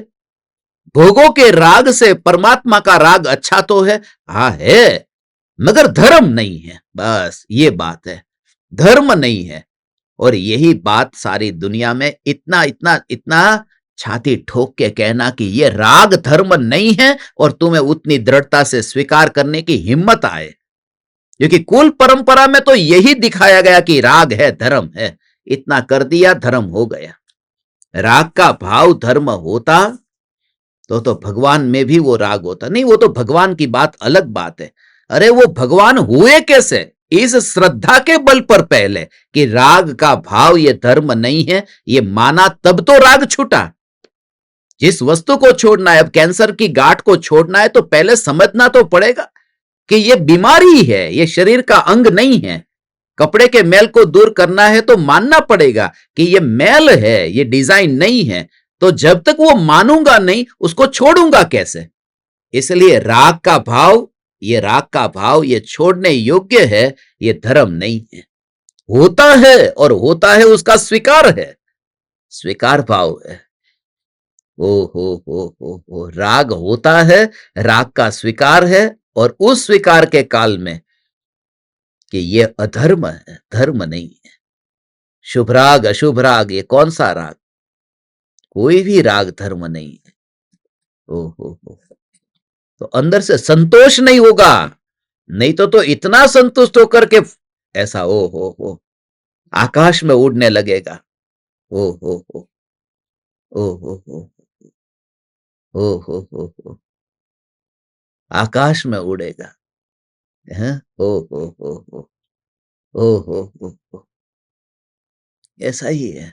[SPEAKER 1] भोगों के राग से परमात्मा का राग अच्छा तो है, हाँ है, मगर धर्म नहीं है। बस ये बात है, धर्म नहीं है। और यही बात सारी दुनिया में इतना इतना इतना छाती ठोक के कहना कि ये राग धर्म नहीं है, और तुम्हें उतनी दृढ़ता से स्वीकार करने की हिम्मत आए, क्योंकि कुल परंपरा में तो यही दिखाया गया कि राग है, धर्म है, इतना कर दिया, धर्म हो गया। राग का भाव धर्म होता तो भगवान में भी वो राग होता नहीं। वो तो भगवान की बात अलग बात है। अरे वो भगवान हुए कैसे, इस श्रद्धा के बल पर पहले कि राग का भाव ये धर्म नहीं है, ये माना, तब तो राग छूटा। जिस वस्तु को छोड़ना है, अब कैंसर की गांठ को छोड़ना है तो पहले समझना तो पड़ेगा कि ये बीमारी है, ये शरीर का अंग नहीं है। कपड़े के मैल को दूर करना है तो मानना पड़ेगा कि ये मैल है, ये डिजाइन नहीं है। तो जब तक वो मानूंगा नहीं, उसको छोड़ूंगा कैसे? इसलिए राग का भाव, ये छोड़ने योग्य है, ये धर्म नहीं है। होता है और होता है उसका स्वीकार है, स्वीकार भाव है। ओ हो, राग होता है, राग का स्वीकार है, और उस स्वीकार के काल में कि ये अधर्म है, धर्म नहीं है। शुभ राग अशुभ राग, ये कौन सा राग? कोई भी राग धर्म नहीं है। ओ हो, तो अंदर से संतोष नहीं होगा, नहीं तो इतना संतुष्ट होकर के ऐसा ओ हो आकाश में उड़ने लगेगा। ओ हो, ओ हो, ओ हो, आकाश में उड़ेगा है। ओ हो, ओ हो, ऐसा ही है।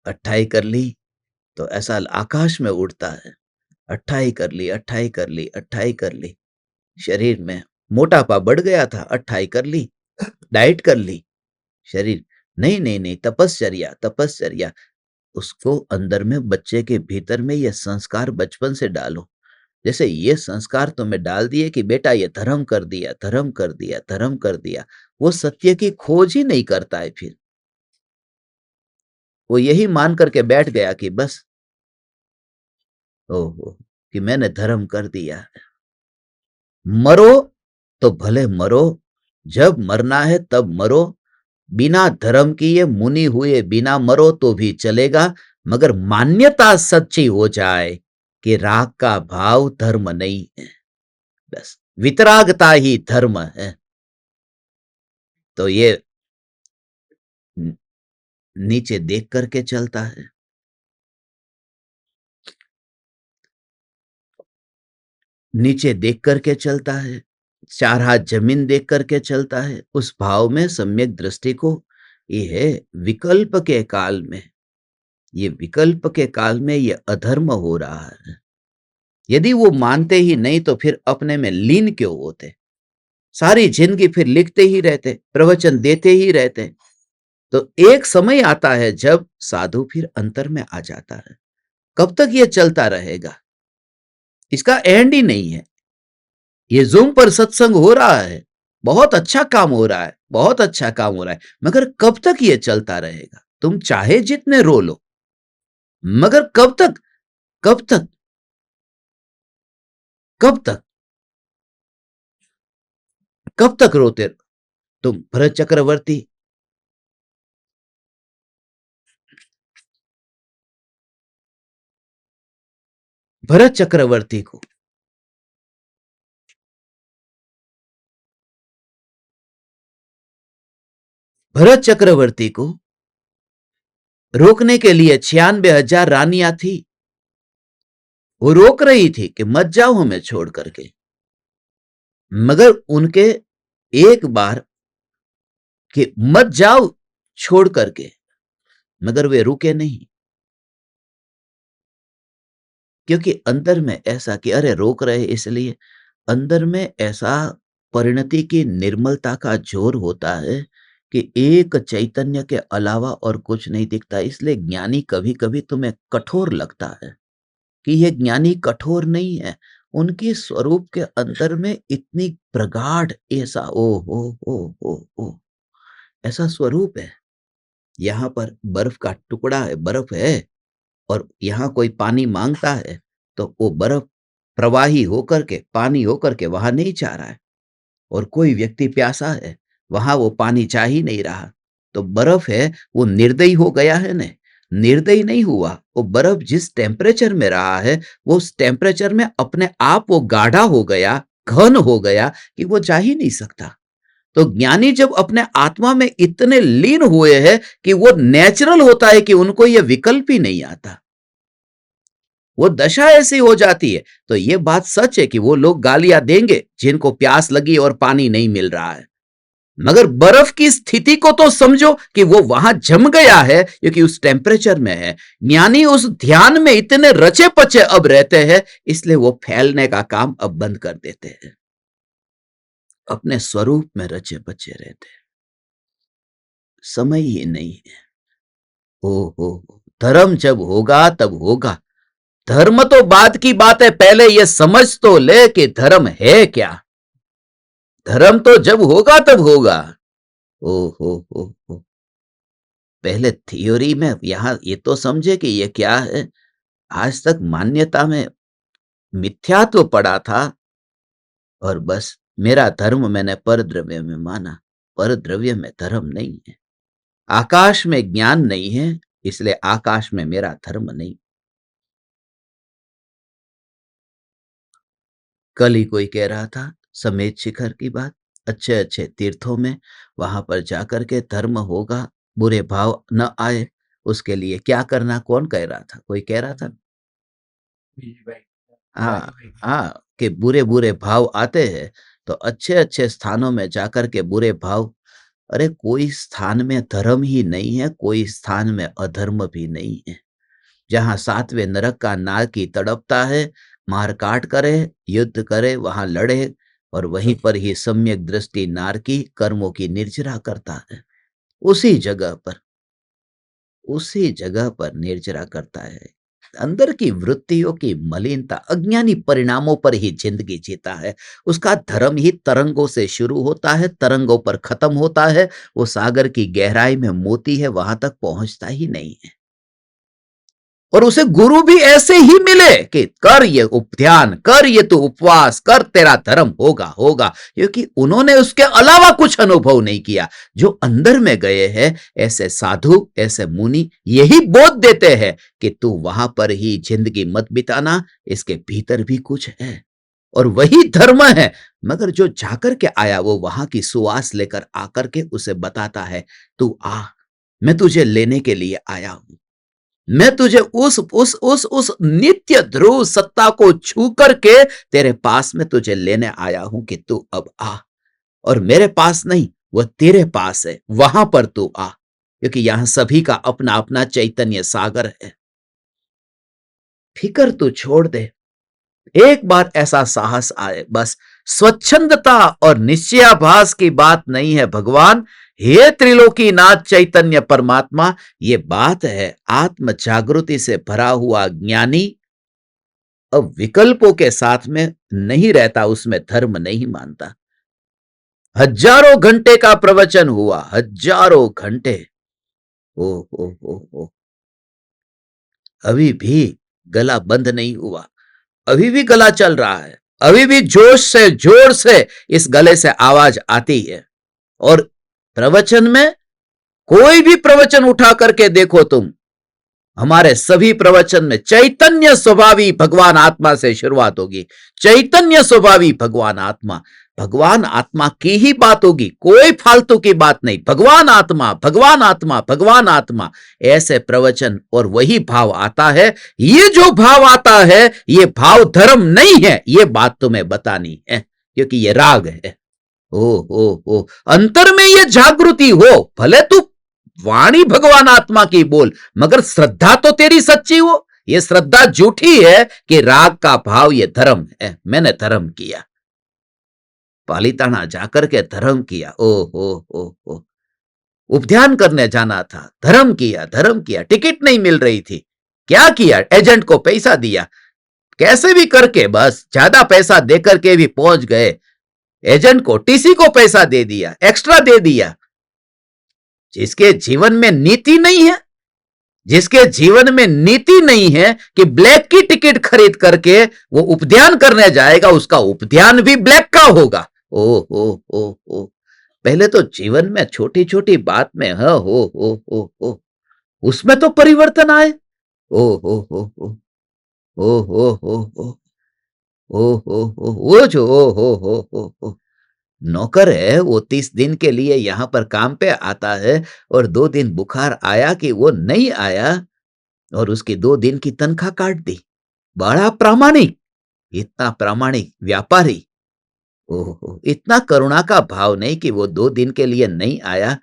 [SPEAKER 1] अट्ठाई कर ली तो ऐसा आकाश में उड़ता है। अट्ठाई कर ली, अट्ठाई कर ली, अट्ठाई कर ली, शरीर में मोटापा बढ़ गया था, अट्ठाई कर ली, डाइट कर ली, शरीर नहीं नहीं नहीं, तपश्चर्या तपश्चर्या। उसको अंदर में, बच्चे के भीतर में ये संस्कार बचपन से डालो। जैसे ये संस्कार तुम्हें डाल दिए कि बेटा ये धर्म कर दिया, धर्म कर दिया, धर्म कर दिया, वो सत्य की खोज ही नहीं करता है। फिर वो यही मान करके बैठ गया कि बस ओहो कि मैंने धर्म कर दिया। मरो तो भले मरो, जब मरना है तब मरो। बिना धर्म किए मुनि हुए बिना मरो तो भी चलेगा, मगर मान्यता सच्ची हो जाए कि राग का भाव धर्म नहीं है, बस वितरागता ही धर्म है। तो ये नीचे देख करके चलता है, नीचे देख करके चलता है, चार हाथ जमीन देख करके चलता है। उस भाव में सम्यक दृष्टि को, ये है विकल्प के काल में, ये विकल्प के काल में ये अधर्म हो रहा है। यदि वो मानते ही नहीं तो फिर अपने में लीन क्यों होते? सारी जिंदगी फिर लिखते ही रहते, प्रवचन देते ही रहते। तो एक समय आता है जब साधु फिर अंतर में आ जाता है। कब तक ये चलता रहेगा? इसका एंड ही नहीं है। ये जूम पर सत्संग हो रहा है, बहुत अच्छा काम हो रहा है, बहुत अच्छा काम हो रहा है, मगर कब तक ये चलता रहेगा? तुम चाहे जितने रो लो, मगर कब तक? कब तक? कब तक? कब तक रोते रहो? तुम भरत चक्रवर्ती, भरत चक्रवर्ती को भरत चक्रवर्ती को रोकने के लिए 96,000 रानियां थी। वो रोक रही थी कि मत जाओ हमें छोड़ करके, मगर उनके एक बार कि मत जाओ छोड़ करके, मगर वे रुके नहीं, क्योंकि अंदर में ऐसा कि अरे रोक रहे, इसलिए अंदर में ऐसा परिणति की निर्मलता का जोर होता है कि एक चैतन्य के अलावा और कुछ नहीं दिखता। इसलिए ज्ञानी कभी कभी तुम्हें कठोर लगता है कि ये ज्ञानी कठोर नहीं है, उनके स्वरूप के अंदर में इतनी प्रगाढ़ ऐसा ओ ऐसा स्वरूप है। यहाँ पर बर्फ का टुकड़ा है, बर्फ है, और यहाँ कोई पानी मांगता है तो वो बर्फ प्रवाही होकर के, पानी होकर के वहां नहीं जा रहा है। और कोई व्यक्ति प्यासा है, वहां वो पानी चाह ही नहीं रहा। तो बर्फ है वो निर्दयी हो गया है ना? निर्दयी नहीं हुआ, वो बर्फ जिस टेम्परेचर में रहा है, वो उस टेम्परेचर में अपने आप वो गाढ़ा हो गया, घन हो गया कि वो जा ही नहीं सकता। तो ज्ञानी जब अपने आत्मा में इतने लीन हुए हैं कि वो नेचुरल होता है कि उनको ये विकल्प ही नहीं आता, वो दशा ऐसी हो जाती है। तो ये बात सच है कि वो लोग गालियां देंगे जिनको प्यास लगी और पानी नहीं मिल रहा है, मगर बर्फ की स्थिति को तो समझो कि वो वहां जम गया है क्योंकि उस टेम्परेचर में है। ज्ञानी उस ध्यान में इतने रचे पचे अब रहते हैं, इसलिए वो फैलने का काम अब बंद कर देते हैं, अपने स्वरूप में रचे पचे रहते हैं। समय ही नहीं है। हो धर्म जब होगा तब होगा। धर्म तो बाद की बात है, पहले ये समझ तो ले कि धर्म है क्या। धर्म तो जब होगा तब होगा। ओ हो पहले थ्योरी में यहां ये तो समझे कि ये क्या है। आज तक मान्यता में मिथ्यात्व पड़ा था और बस मेरा धर्म मैंने परद्रव्य में माना। परद्रव्य में धर्म नहीं है। आकाश में ज्ञान नहीं है, इसलिए आकाश में मेरा धर्म नहीं। कल ही कोई कह रहा था समेत शिखर की बात, अच्छे अच्छे तीर्थों में वहां पर जाकर के धर्म होगा, बुरे भाव न आए, उसके लिए क्या करना। कौन कह रहा था? कोई कह रहा था। हाँ हाँ, कि बुरे बुरे भाव आते हैं तो अच्छे अच्छे स्थानों में जाकर के बुरे भाव। अरे कोई स्थान में धर्म ही नहीं है, कोई स्थान में अधर्म भी नहीं है। जहां सातवें नरक का नारकी तड़पता है, मार काट करे, युद्ध करे, वहां लड़े, और वहीं पर ही सम्यक दृष्टि नारकी कर्मों की निर्जरा करता है। उसी जगह पर निर्जरा करता है। अंदर की वृत्तियों की मलिनता, अज्ञानी परिणामों पर ही जिंदगी जीता है। उसका धर्म ही तरंगों से शुरू होता है, तरंगों पर खत्म होता है। वो सागर की गहराई में मोती है, वहां तक पहुंचता ही नहीं है। और उसे गुरु भी ऐसे ही मिले कि कर ये ध्यान, कर ये तू उपवास कर, तेरा धर्म होगा होगा, क्योंकि उन्होंने उसके अलावा कुछ अनुभव नहीं किया। जो अंदर में गए हैं ऐसे साधु, ऐसे मुनि यही बोध देते हैं कि तू वहां पर ही जिंदगी मत बिताना, इसके भीतर भी कुछ है और वही धर्म है। मगर जो जाकर के आया वो वहां की सुवास लेकर आकर के उसे बताता है, तू आ, मैं तुझे लेने के लिए आया हूं। मैं तुझे उस नित्य ध्रुव सत्ता को छू करके तेरे पास में तुझे लेने आया हूं कि तू अब आ। और मेरे पास नहीं, वह तेरे पास है, वहां पर तू आ, क्योंकि यहां सभी का अपना अपना चैतन्य सागर है। फिकर तू छोड़ दे, एक बार ऐसा साहस आए बस। स्वच्छंदता और निश्चयाभास की बात नहीं है भगवान, हे त्रिलोकीनाथ चैतन्य परमात्मा, ये बात है आत्म जागृति से भरा हुआ ज्ञानी अब विकल्पों के साथ में नहीं रहता, उसमें धर्म नहीं मानता। हजारों घंटे का प्रवचन हुआ, हजारों घंटे। ओ अभी भी गला बंद नहीं हुआ, अभी भी गला चल रहा है, अभी भी जोश से जोर से इस गले से आवाज आती है। और प्रवचन में कोई भी प्रवचन उठा करके देखो तुम, हमारे सभी प्रवचन में चैतन्य स्वभावी भगवान आत्मा से शुरुआत होगी। चैतन्य स्वभावी भगवान आत्मा, भगवान आत्मा की ही बात होगी, कोई फालतू की बात नहीं। भगवान आत्मा, भगवान आत्मा, भगवान आत्मा, ऐसे प्रवचन और वही भाव आता है। ये जो भाव आता है ये भाव धर्म नहीं है, ये बात तुम्हें बतानी है, क्योंकि ये राग है। ओ अंतर में ये जागृति हो, भले तू वाणी भगवान आत्मा की बोल, मगर श्रद्धा तो तेरी सच्ची हो। ये श्रद्धा झूठी है कि राग का भाव ये धर्म है, मैंने धर्म किया, पालिताना जाकर के धर्म किया। ओ उपध्यान करने जाना था, धर्म किया, धर्म किया, टिकट नहीं मिल रही थी, क्या किया, एजेंट को पैसा दिया, कैसे भी करके बस ज्यादा पैसा देकर के भी पहुंच गए। एजेंट को, टीसी को पैसा दे दिया, एक्स्ट्रा दे दिया। जिसके जीवन में नीति नहीं है, जिसके जीवन में नीति नहीं है कि ब्लैक की टिकट खरीद करके वो उपध्यान करने जाएगा, उसका उपध्यान भी ब्लैक का होगा। ओ पहले तो जीवन में छोटी छोटी बात में हो उसमें तो परिवर्तन आए। ओ हो हो वो जो हो नौकर है, वो 30 दिन के लिए यहां पर काम पे आता है और 2 दिन बुखार आया कि वो नहीं आया और उसकी 2 दिन की तनख्वाह काट दी। बड़ा प्रामाणिक, इतना प्रामाणिक व्यापारी, ओहो! इतना करुणा का भाव नहीं कि वो 2 दिन के लिए नहीं आया,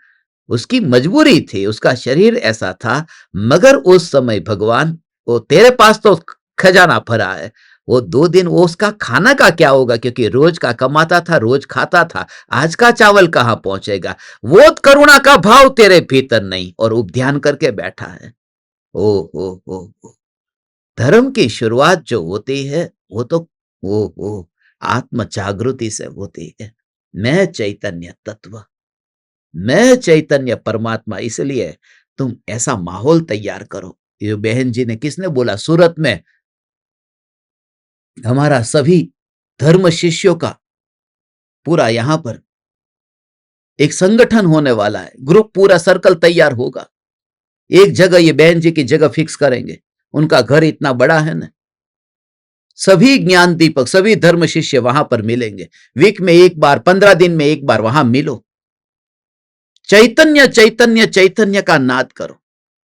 [SPEAKER 1] उसकी मजबूरी थी, उसका शरीर ऐसा था, मगर उस समय भगवान, वो तेरे पास तो खजाना भरा है, वो 2 दिन वो उसका खाना का क्या होगा, क्योंकि रोज का कमाता था, रोज खाता था, आज का चावल कहाँ पहुंचेगा? वो करुणा का भाव तेरे भीतर नहीं, और उपध्यान करके बैठा है। ओ हो हो। धर्म की शुरुआत जो होती है वो तो वो आत्म जागृति से होती है। मैं चैतन्य तत्व, मैं चैतन्य परमात्मा। इसलिए तुम ऐसा माहौल तैयार करो। ये बहन जी ने किसने बोला, सूरत में हमारा सभी धर्म शिष्यों का पूरा यहां पर एक संगठन होने वाला है, ग्रुप पूरा सर्कल तैयार होगा। एक जगह ये बहन जी की जगह फिक्स करेंगे, उनका घर इतना बड़ा है ना, सभी ज्ञान दीपक, सभी धर्म शिष्य वहां पर मिलेंगे। वीक में एक बार, 15 दिन में एक बार वहां मिलो, चैतन्य चैतन्य चैतन्य का नाद करो।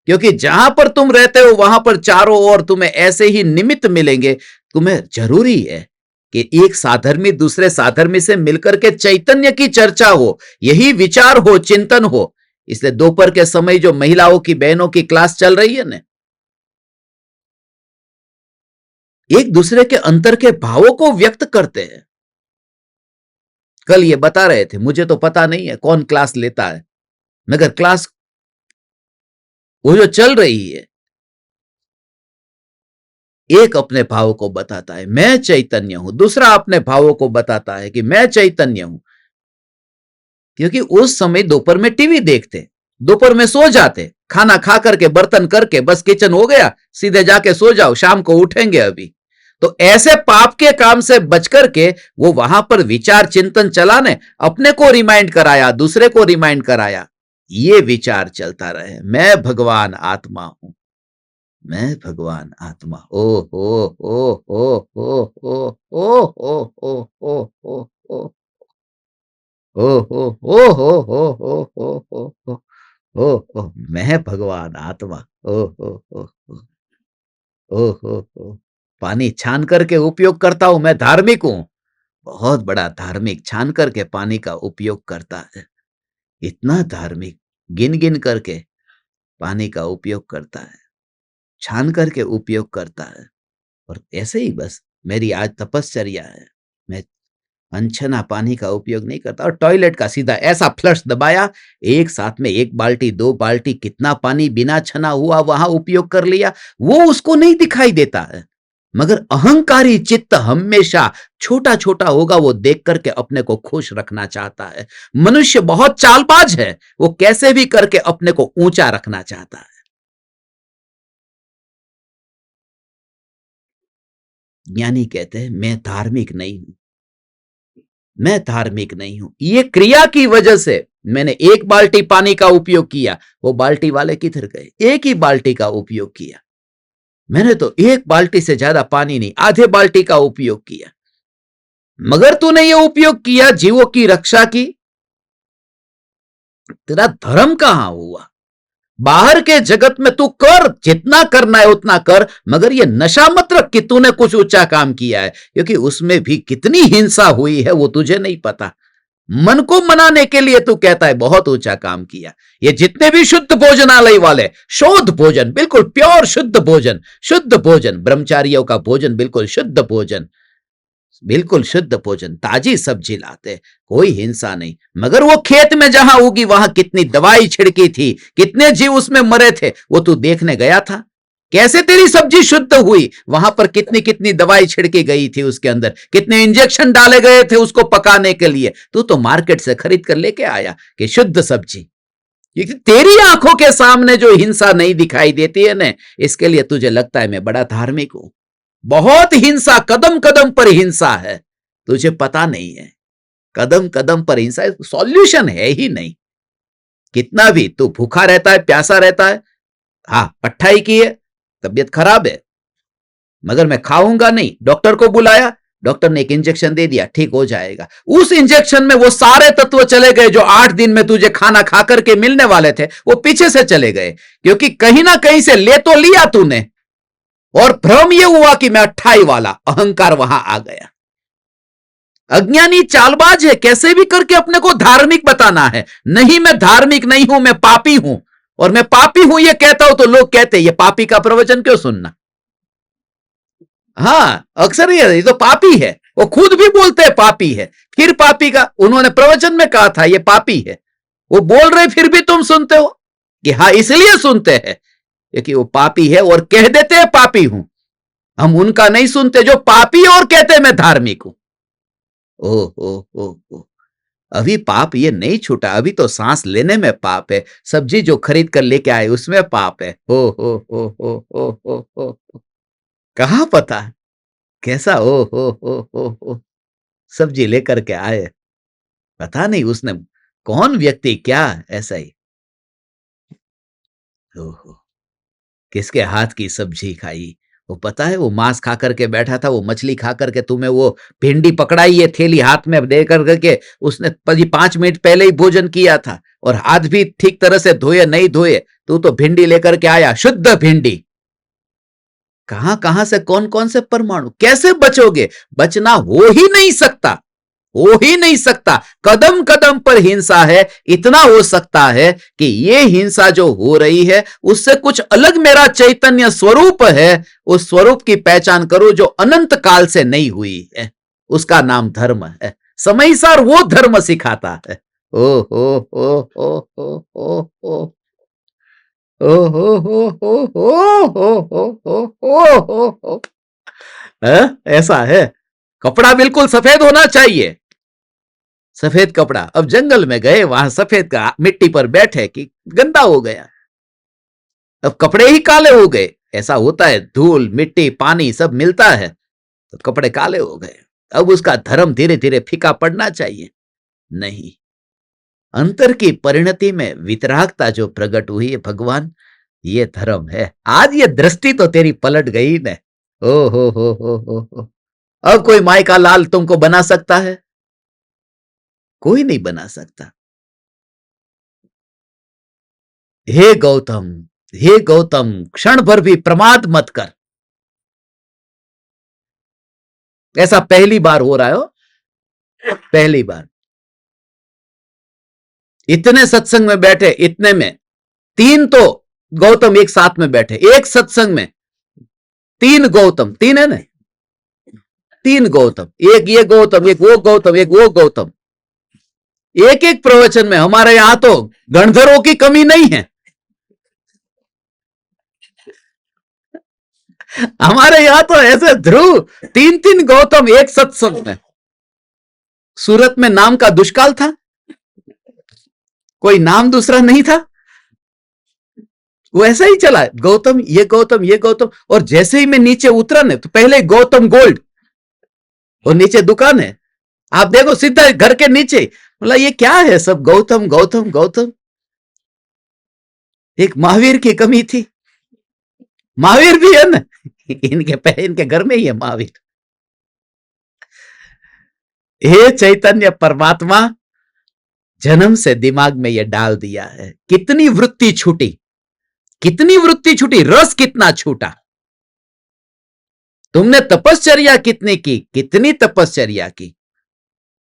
[SPEAKER 1] क्योंकि जहां पर तुम रहते हो वहां पर चारों ओर तुम्हें ऐसे ही निमित्त मिलेंगे। तुम्हें जरूरी है कि एक साधर्मी दूसरे साधर्मी से मिलकर के चैतन्य की चर्चा हो, यही विचार हो, चिंतन हो। इसलिए दोपहर के समय जो महिलाओं की, बहनों की क्लास चल रही है ना, एक दूसरे के अंतर के भावों को व्यक्त करते हैं। कल ये बता रहे थे, मुझे तो पता नहीं है कौन क्लास लेता है, मगर क्लास वो जो चल रही है, एक अपने भाव को बताता है मैं चैतन्य हूं, दूसरा अपने भावों को बताता है कि मैं चैतन्य हूं। क्योंकि उस समय दोपहर में टीवी देखते, दोपहर में सो जाते, खाना खा करके बर्तन करके बस किचन हो गया, सीधे जाके सो जाओ, शाम को उठेंगे अभी। तो ऐसे पाप के काम से बच करके वो वहां पर विचार चिंतन चलाने, अपने को रिमाइंड कराया, दूसरे को रिमाइंड कराया, ये विचार चलता रहे, मैं भगवान आत्मा हूं, मैं भगवान आत्मा। ओ हो हो हो हो हो हो हो हो हो हो हो ओ हो हो हो हो हो हो हो हो ओ ओ मैं भगवान आत्मा। ओ हो हो हो ओ हो। पानी छान करके उपयोग करता हूं, मैं धार्मिक हूं, बहुत बड़ा धार्मिक, छान करके पानी का उपयोग करता है। इतना धार्मिक, गिन गिन करके पानी का उपयोग करता है, छान करके उपयोग करता है। और ऐसे ही बस मेरी आज तपश्चर्या है, मैं अनछना पानी का उपयोग नहीं करता, और टॉयलेट का सीधा ऐसा फ्लश दबाया, एक साथ में 1 बाल्टी 2 बाल्टी कितना पानी बिना छना हुआ वहां उपयोग कर लिया, वो उसको नहीं दिखाई देता है। मगर अहंकारी चित्त हमेशा छोटा छोटा होगा, वो देख करके अपने को खुश रखना चाहता है। मनुष्य बहुत चालबाज है, वो कैसे भी करके अपने को ऊंचा रखना चाहता है। ज्ञानी कहते हैं मैं धार्मिक नहीं हूं, मैं धार्मिक नहीं हूं, ये क्रिया की वजह से मैंने 1 बाल्टी पानी का उपयोग किया, वो बाल्टी वाले किधर गए? एक ही बाल्टी का उपयोग किया। मैंने तो 1 बाल्टी से ज्यादा पानी नहीं, आधे बाल्टी का उपयोग किया। मगर तूने ये उपयोग किया जीवों की रक्षा की, तेरा धर्म कहां हुआ? बाहर के जगत में तू कर, जितना करना है उतना कर, मगर ये नशा मत रख कि तूने कुछ ऊंचा काम किया है, क्योंकि उसमें भी कितनी हिंसा हुई है वो तुझे नहीं पता। मन को मनाने के लिए तू कहता है बहुत ऊंचा काम किया। ये जितने भी शुद्ध भोजनालय वाले, शुद्ध भोजन, बिल्कुल प्योर शुद्ध भोजन, शुद्ध भोजन, ब्रह्मचारियों का भोजन बिल्कुल शुद्ध भोजन, बिल्कुल शुद्ध भोजन, ताजी सब्जी लाते, कोई हिंसा नहीं। मगर वो खेत में जहां उगी वहां कितनी दवाई छिड़की थी, कितने जीव उसमें मरे थे, वो तू देखने गया था? कैसे तेरी सब्जी शुद्ध हुई? वहां पर कितनी कितनी दवाई छिड़की गई थी, उसके अंदर कितने इंजेक्शन डाले गए थे उसको पकाने के लिए। तू तो मार्केट से खरीद कर लेके आया कि शुद्ध सब्जी। क्योंकि तेरी आंखों के सामने जो हिंसा नहीं दिखाई देती है ना, इसके लिए तुझे लगता है मैं बड़ा धार्मिक हूं। बहुत हिंसा, कदम कदम पर हिंसा है, तुझे पता नहीं है। कदम कदम पर हिंसा, सॉल्यूशन है ही नहीं। कितना भी तू भूखा रहता है, प्यासा रहता है, हाँ पट्टाई की है, तबीयत खराब है, मगर मैं खाऊंगा नहीं, डॉक्टर को बुलाया, डॉक्टर ने एक इंजेक्शन दे दिया, ठीक हो जाएगा। उस इंजेक्शन में वो सारे तत्व चले गए जो 8 दिन में तुझे खाना खाकर के मिलने वाले थे, वो पीछे से चले गए, क्योंकि कहीं ना कहीं से ले तो लिया तूने, और भ्रम यह हुआ कि मैं 28 वाला, अहंकार वहां आ गया। अज्ञानी चालबाज है, कैसे भी करके अपने को धार्मिक बताना है। नहीं, मैं धार्मिक नहीं हूं, मैं पापी हूं, और मैं पापी हूं ये कहता हूं तो लोग कहते हैं ये पापी का प्रवचन क्यों सुनना। हाँ, अक्सर ये तो पापी है, वो खुद भी बोलते हैं पापी है, फिर पापी का उन्होंने प्रवचन में कहा था ये पापी है, वो बोल रहे फिर भी तुम सुनते हो कि हाँ इसलिए सुनते हैं कि वो पापी है और कह देते हैं पापी हूं। हम उनका नहीं सुनते जो पापी और कहते हैं मैं धार्मिक हूं। ओ अभी पाप ये नहीं छूटा, अभी तो सांस लेने में पाप है, सब्जी जो खरीद कर लेके आए उसमें पाप है। हो कहां पता कैसा हो सब्जी लेकर के आए, पता नहीं उसने कौन व्यक्ति क्या ऐसा ही हो किसके हाथ की सब्जी खाई। वो पता है वो मांस खा करके बैठा था, वो मछली खा करके तुम्हें वो भिंडी पकड़ाई है थैली हाथ में दे करके, उसने 5 मिनट पहले ही भोजन किया था और हाथ भी ठीक तरह से धोए नहीं धोए, तू तो भिंडी लेकर के आया, शुद्ध भिंडी। कहां कहां से कौन कौन से परमाणु, कैसे बचोगे? बचना हो ही नहीं सकता, हो ही नहीं सकता। कदम कदम पर हिंसा है। इतना हो सकता है कि ये हिंसा जो हो रही है उससे कुछ अलग मेरा चैतन्य स्वरूप है, उस स्वरूप की पहचान करो जो अनंत काल से नहीं हुई है, उसका नाम धर्म है। समयसार वो धर्म सिखाता है। ओ हो ओ हो ऐसा है। कपड़ा बिल्कुल सफेद होना चाहिए, सफेद कपड़ा। अब जंगल में गए, वहां सफेद का मिट्टी पर बैठे कि गंदा हो गया, अब कपड़े ही काले हो गए। ऐसा होता है, धूल मिट्टी पानी सब मिलता है तो कपड़े काले हो गए। अब उसका धर्म धीरे धीरे फीका पड़ना चाहिए। नहीं, अंतर की परिणति में वितरागता जो प्रकट हुई है भगवान, ये धर्म है। आज ये दृष्टि तो तेरी पलट गई न। ओ हो अब कोई माई का लाल तुमको बना सकता है? कोई नहीं बना सकता। हे गौतम, हे गौतम, क्षण भर भी प्रमाद मत कर। ऐसा पहली बार हो रहा है हो? पहली बार। इतने सत्संग में बैठे, इतने में 3 तो गौतम एक साथ में बैठे, एक सत्संग में 3 गौतम, 3 है ना, 3 गौतम, एक ये गौतम, एक वो गौतम, एक वो गौतम, एक एक प्रवचन में। हमारे यहां तो गणधरों की कमी नहीं है, हमारे यहां तो ऐसे ध्रुव 3-3 गौतम एक सत्संग में। सूरत में नाम का दुष्काल था, कोई नाम दूसरा नहीं था, वो ऐसा ही चला, गौतम ये गौतम ये गौतम। और जैसे ही मैं नीचे उतरा ने तो पहले गौतम गोल्ड और नीचे दुकान है, आप देखो सीधा घर के नीचे। बोला ये क्या है, सब गौतम गौतम गौतम। एक महावीर की कमी थी, महावीर भी है ना, इनके घर में ही है महावीर। हे चैतन्य परमात्मा, जन्म से दिमाग में ये डाल दिया है। कितनी वृत्ति छूटी, कितनी वृत्ति छूटी, रस कितना छूटा। तुमने तपश्चर्या कितनी की, कितनी तपश्चर्या की,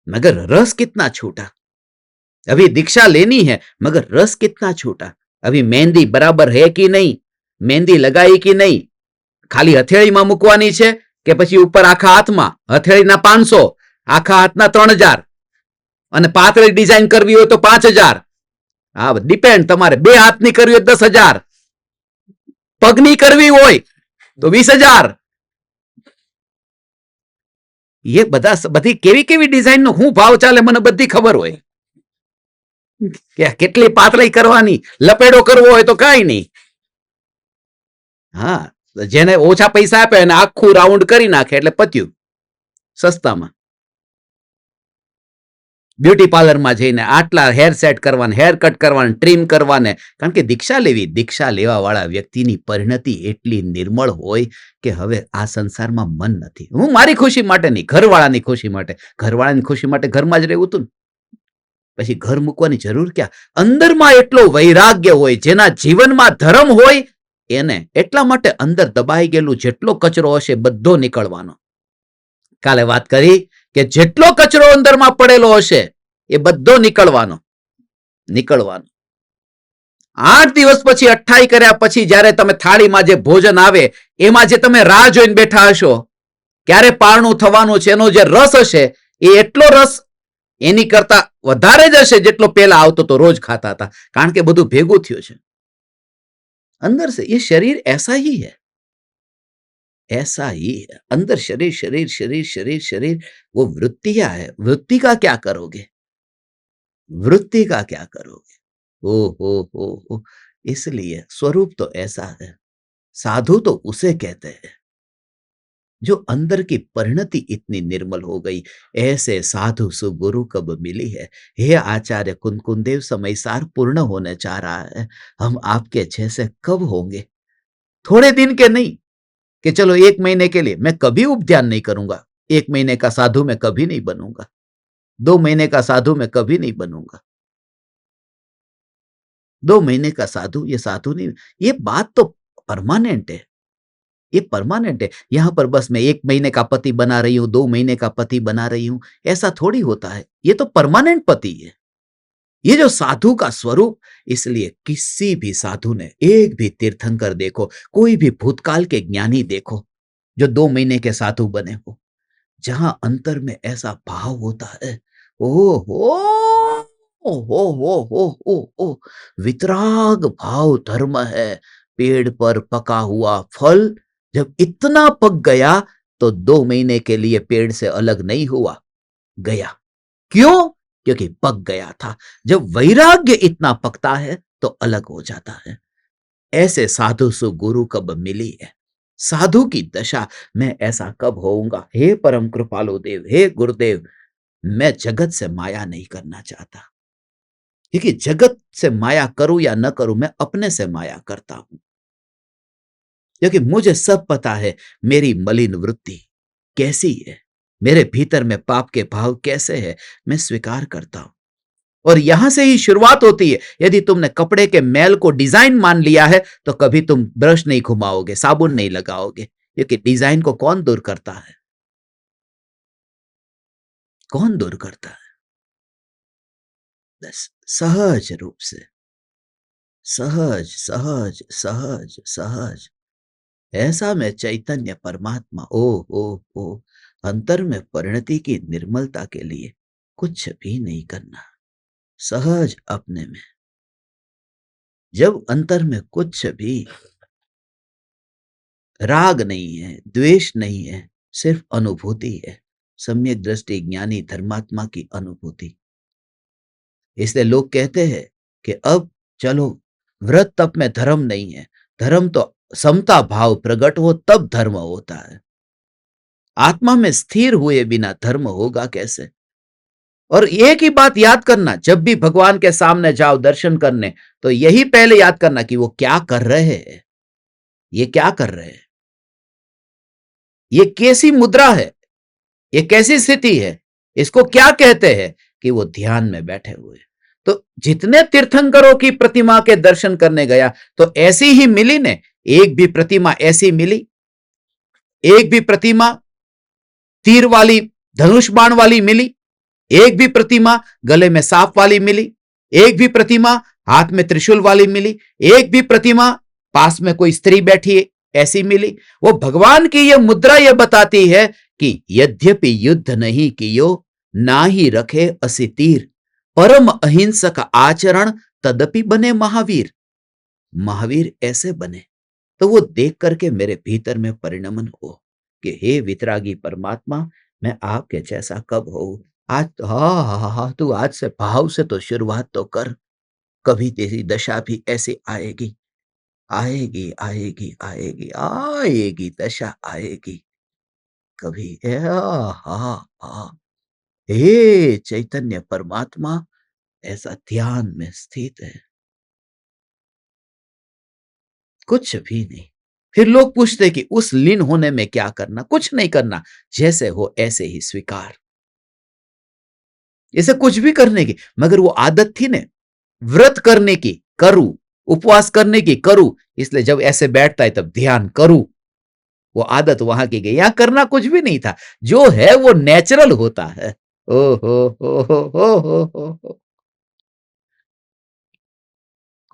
[SPEAKER 1] मगर रस कितना छूटा। अभी दीक्षा लेनी है मगर रस कितना छूटा। अभी मेहंदी बराबर है कि नहीं, मेहंदी लगाई कि नहीं, खाली हथेळीમાં મૂકવાની છે કે પછી ઉપર આખા હાથમાં? હથેળીના 500, આખા હાથના 3000 અને પાતળી ડિઝાઇન કરવી હોય તો 5000। હા, ડિપેન્ડ, તમારે 2 હાથની કરવી હોય 10,000, પગની કરવી હોય તો 20,000। ये बधी केवी केवी डिजाइन नो हूँ भाव चाले मने बधी खबर होय કેટલી પાતળી કરવાની, લપેડો કરવો હોય તો કાઈ નહીં। હા, જેને ઓછા પૈસા આપે અને આખું રાઉન્ડ કરી નાખે એટલે પત્યું સસ્તામાં। બ્યુટી પાર્લરમાં જઈને આટલા હેર સેટ કરવાને, હેર કટ કરવાને, ટ્રીમ કરવાને, કારણ કે દીક્ષા લેવી, દીક્ષા લેવા વાળા વ્યક્તિની પરિણતિ એટલી નિર્મળ હોય કે હવે આ સંસારમાં મન નથી। હું મારી ખુશી માટે નહીં, ઘરવાળાની ખુશી માટે, ઘરવાળાની ખુશી માટે ઘરમાં જ રહેવું હતું ને, પછી ઘર મૂકવાની જરૂર ક્યાં? અંદરમાં એટલો વૈરાગ્ય હોય, જેના જીવનમાં ધર્મ હોય એને, એટલા માટે અંદર દબાઈ ગયેલું જેટલો કચરો હશે બધો નીકળવાનો। કાલે વાત કરી કે જેટલો કચરો અંદરમાં પડેલો હશે એ બધો નીકળવાનો. 8 દિવસ પછી 28 કર્યા પછી જ્યારે તમે થાળીમાં જે ભોજન આવે એમાં જે તમે રાહ જોઈને બેઠા હશો ક્યારે પારણું થવાનું છે એનો જે રસ હશે એ એટલો રસ એની કરતા વધારે જ હશે જેટલો પહેલા આવતો તો રોજ ખાતા હતા, કારણ કે બધું ભેગું થયું છે अंदर से. ये शरीर ऐसा ही है, ऐसा ही है. अंदर शरीर शरीर शरीर शरीर शरीर, वो वृत्तियां है. वृत्ति का क्या करोगे? वृत्ति का क्या करोगे? ओ हो. इसलिए स्वरूप तो ऐसा है. साधु तो उसे कहते हैं जो अंदर की परिणति इतनी निर्मल हो गई. ऐसे साधु सुगुरु कब मिली है? हे आचार्य कुनकुनदेव, समय सार पूर्ण होने जा रहा है. हम आपके जैसे कब होंगे? थोड़े दिन के नहीं कि चलो 1 महीने के लिए. मैं कभी उपध्यान नहीं करूंगा. 1 महीने का साधु मैं कभी नहीं बनूंगा. 2 महीने का साधु मैं कभी नहीं बनूंगा. 2 महीने का साधु, ये साधु नहीं. ये बात तो परमानेंट है. ये परमानेंट है. यहां पर बस मैं 1 महीने का पति बना रही हूं, 2 महीने का पति बना रही हूं, ऐसा थोड़ी होता है. ये तो परमानेंट पति है. ये जो साधु का स्वरूप. इसलिए किसी भी साधु ने, एक भी तीर्थंकर देखो, कोई भी भूतकाल के ज्ञानी देखो जो 2 महीने के साधु बने हो, जहां अंतर में ऐसा भाव होता है. ओ वितराग भाव धर्म है. पेड़ पर पका हुआ फल जब इतना पक गया तो 2 महीने के लिए पेड़ से अलग नहीं हुआ, गया. क्यों? क्योंकि पक गया था. जब वैराग्य इतना पकता है तो अलग हो जाता है. ऐसे साधु सुगुरु कब मिली है? साधु की दशा मैं ऐसा कब होऊंगा? हे परम कृपालु देव, हे गुरुदेव, मैं जगत से माया नहीं करना चाहता, क्योंकि जगत से माया करूं या न करूं, मैं अपने से माया करता हूं. क्योंकि मुझे सब पता है मेरी मलिन वृत्ति कैसी है, मेरे भीतर में पाप के भाव कैसे हैं, मैं स्वीकार करता हूं. और यहां से ही शुरुआत होती है. यदि तुमने कपड़े के मैल को डिजाइन मान लिया है तो कभी तुम ब्रश नहीं घुमाओगे, साबुन नहीं लगाओगे, क्योंकि डिजाइन को कौन दूर करता है? कौन दूर करता है? बस सहज रूप से, सहज सहज सहज सहज. ऐसा मैं चैतन्य परमात्मा. ओ अंतर में परिणति की निर्मलता के लिए कुछ भी नहीं करना, सहज अपने में. जब अंतर में कुछ भी राग नहीं है, द्वेष नहीं है, सिर्फ अनुभूति है, सम्यक दृष्टि ज्ञानी धर्मात्मा की अनुभूति. इसलिए लोग कहते हैं कि अब चलो व्रत तप में धर्म नहीं है. धर्म तो समता भाव प्रकट हो तब धर्म होता है. आत्मा में स्थिर हुए बिना धर्म होगा कैसे? और एक ही बात याद करना, जब भी भगवान के सामने जाओ दर्शन करने तो यही पहले याद करना कि वो क्या कर रहे हैं. ये क्या कर रहे हैं, ये कैसी मुद्रा है, ये कैसी स्थिति है, इसको क्या कहते हैं? कि वो ध्यान में बैठे हुए. तो जितने तीर्थंकरों की प्रतिमा के दर्शन करने गया तो ऐसी ही मिली ने. एक भी प्रतिमा ऐसी मिली, एक भी प्रतिमा तीर वाली धनुष बाण वाली मिली, एक भी प्रतिमा गले में सांप वाली मिली, एक भी प्रतिमा हाथ में त्रिशूल वाली मिली, एक भी प्रतिमा पास में कोई स्त्री बैठी है ऐसी मिली. वो भगवान की यह मुद्रा यह बताती है कि यद्यपि युद्ध नहीं कियो, ना ही रखे असी तीर, परम अहिंसक आचरण तदपि बने महावीर. महावीर ऐसे बने तो वो देख करके मेरे भीतर में परिणमन हो कि हे वितरागी परमात्मा, मैं आपके जैसा कब हो. आज तो हा, तू आज से भाव से तो शुरुआत तो कर. कभी तेरी दशा भी ऐसी आएगी, आएगी आएगी आएगी आएगी, दशा आएगी कभी. हे चैतन्य परमात्मा ऐसा ध्यान में स्थित है, कुछ भी नहीं. फिर लोग पूछते कि उस लीन होने में क्या करना? कुछ नहीं करना, जैसे हो ऐसे ही स्वीकार. इसे कुछ भी करने की, मगर वो आदत थी ने व्रत करने की, करूं, उपवास करने की, करूं. इसलिए जब ऐसे बैठता है तब ध्यान करूं. वो आदत वहां की गई, यहां करना कुछ भी नहीं था, जो है वो नेचुरल होता है। ओ हो,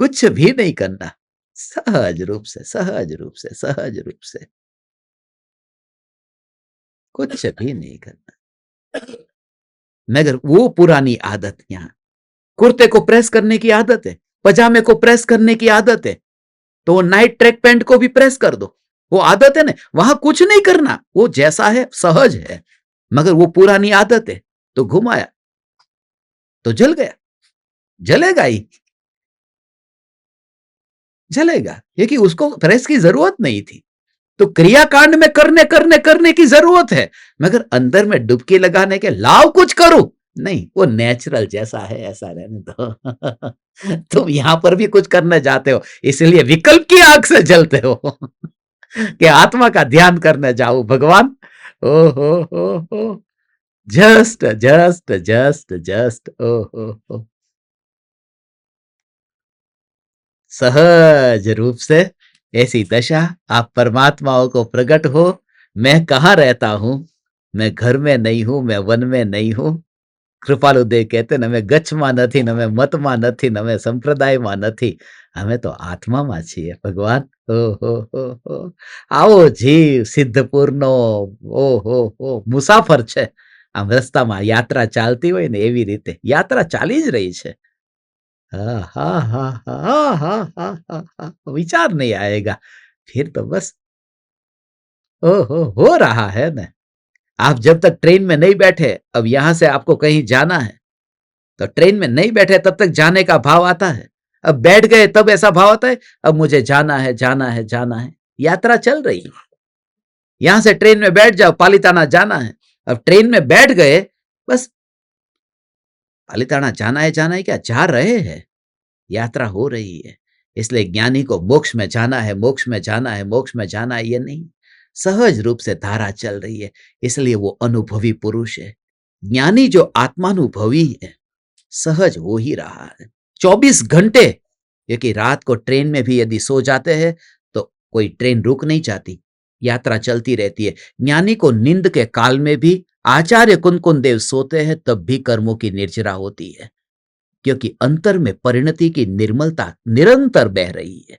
[SPEAKER 1] कुछ भी नहीं करना, सहज रूप से, सहज रूप से, सहज रूप से, कुछ भी नहीं करना। मगर वो पुरानी आदत यहाँ, कुर्ते को प्रेस करने की आदत है, पजामे को प्रेस करने की आदत है, तो वो नाइट ट्रैक पैंट को भी प्रेस कर दो, वो आदत है ना, वहां कुछ नहीं करना, वो जैसा है सहज है। मगर वो पुरानी आदत है, तो घुमाया तो जल गया, जलेगा ही, जलेगा, क्योंकि उसको प्रेस की जरूरत नहीं थी। तो क्रियाकांड में करने करने करने की जरूरत है, मगर अंदर में डुबकी लगाने के लाव कुछ करो नहीं, वो नेचुरल जैसा है ऐसा रहने दो। तुम यहां पर भी कुछ करने जाते हो, इसलिए विकल्प की आग से जलते हो। कि आत्मा का ध्यान करने जाओ भगवान। ओ हो, जस्ट जस्ट जस्ट जस्ट, ओ हो, सहज रूप से ऐसी दशा, आप परमात्माओं को प्रकट हो। मैं कहाँ रहता हूं, मैं घर में नहीं हूं, मैं वन में नहीं हूं। कृपालु देव कहते न मैं गच्छમાં નથી, न मैं मतમાં નથી, न मैं સંપ્રદાયમાં નથી, અમે તો આત્મામાં છીએ ભગવાન। હો, આવો જીવ સિદ્ધપુરનો હો મુસાફર છે, આમ રસ્તામાં યાત્રા ચાલતી હોય ને એવી રીતે યાત્રા ચાલી જ રહી છે। हाँ हाँ हाँ हाँ हाँ हाँ हाँ हाँ, विचार नहीं आएगा, फिर तो बस हो रहा है ना। आप जब तक ट्रेन में नहीं बैठे, अब यहां से आपको कहीं जाना है, तो ट्रेन में नहीं बैठे तब तक जाने का भाव आता है, अब बैठ गए तब ऐसा भाव आता है अब मुझे जाना है जाना है जाना है। यात्रा चल रही है, यहां से ट्रेन में बैठ जाओ, पालीताना जाना है, अब ट्रेन में बैठ गए, बस पालीताना जाना है क्या, जा रहे हैं, यात्रा हो रही है। इसलिए ज्ञानी को मोक्ष में जाना है, मोक्ष में जाना है, मोक्ष में जाना है, ये नहीं, सहज रूप से धारा चल रही है, इसलिए वो अनुभवी पुरुष है। ज्ञानी जो आत्मानुभवी है, सहज हो ही रहा है 24 घंटे। क्योंकि रात को ट्रेन में भी यदि सो जाते हैं तो कोई ट्रेन रुक नहीं जाती, यात्रा चलती रहती है। ज्ञानी को नींद के काल में भी आचार्य कुनकुन देव सोते हैं तब भी कर्मों की निर्जरा होती है, क्योंकि अंतर में परिणति की निर्मलता निरंतर बह रही है।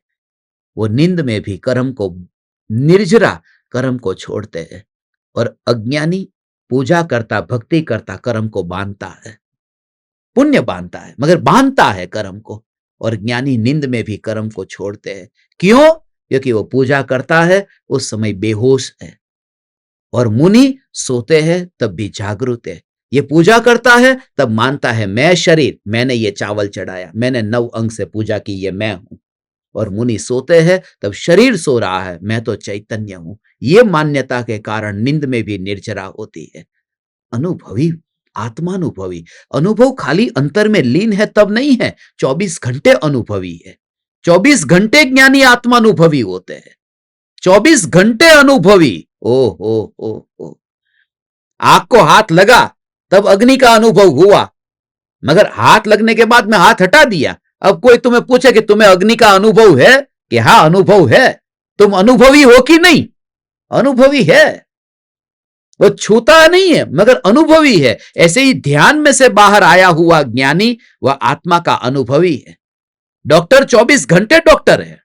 [SPEAKER 1] वो नींद में भी कर्म को निर्जरा, कर्म को छोड़ते हैं। और अज्ञानी पूजा करता, भक्ति करता, कर्म को बांधता है, पुण्य बांधता है, मगर बांधता है कर्म को। और ज्ञानी नींद में भी कर्म को छोड़ते हैं, क्यों? क्योंकि वो पूजा करता है उस समय बेहोश है, और मुनि सोते हैं तब भी जागृत है। ये पूजा करता है तब मानता है मैं शरीर, मैंने ये चावल चढ़ाया, मैंने 9 अंग से पूजा की, ये मैं हूं। और मुनि सोते हैं तब शरीर सो रहा है, मैं तो चैतन्य हूं। ये मान्यता के कारण नींद में भी निर्जरा होती है। अनुभवी, आत्मानुभवी, अनुभव खाली अंतर में लीन है तब नहीं है, 24 घंटे अनुभवी है। 24 घंटे ज्ञानी आत्मानुभवी होते हैं, 24 घंटे अनुभवी। ओ आग को हाथ लगा तब अग्नि का अनुभव हुआ, मगर हाथ लगने के बाद में हाथ हटा दिया। अब कोई तुम्हें पूछे कि तुम्हें अग्नि का अनुभव है, कि हाँ अनुभव है, तुम अनुभवी हो कि नहीं? अनुभवी है, वो छूता नहीं है मगर अनुभवी है। ऐसे ही ध्यान में से बाहर आया हुआ ज्ञानी वह आत्मा का अनुभवी है। डॉक्टर 24 घंटे डॉक्टर है,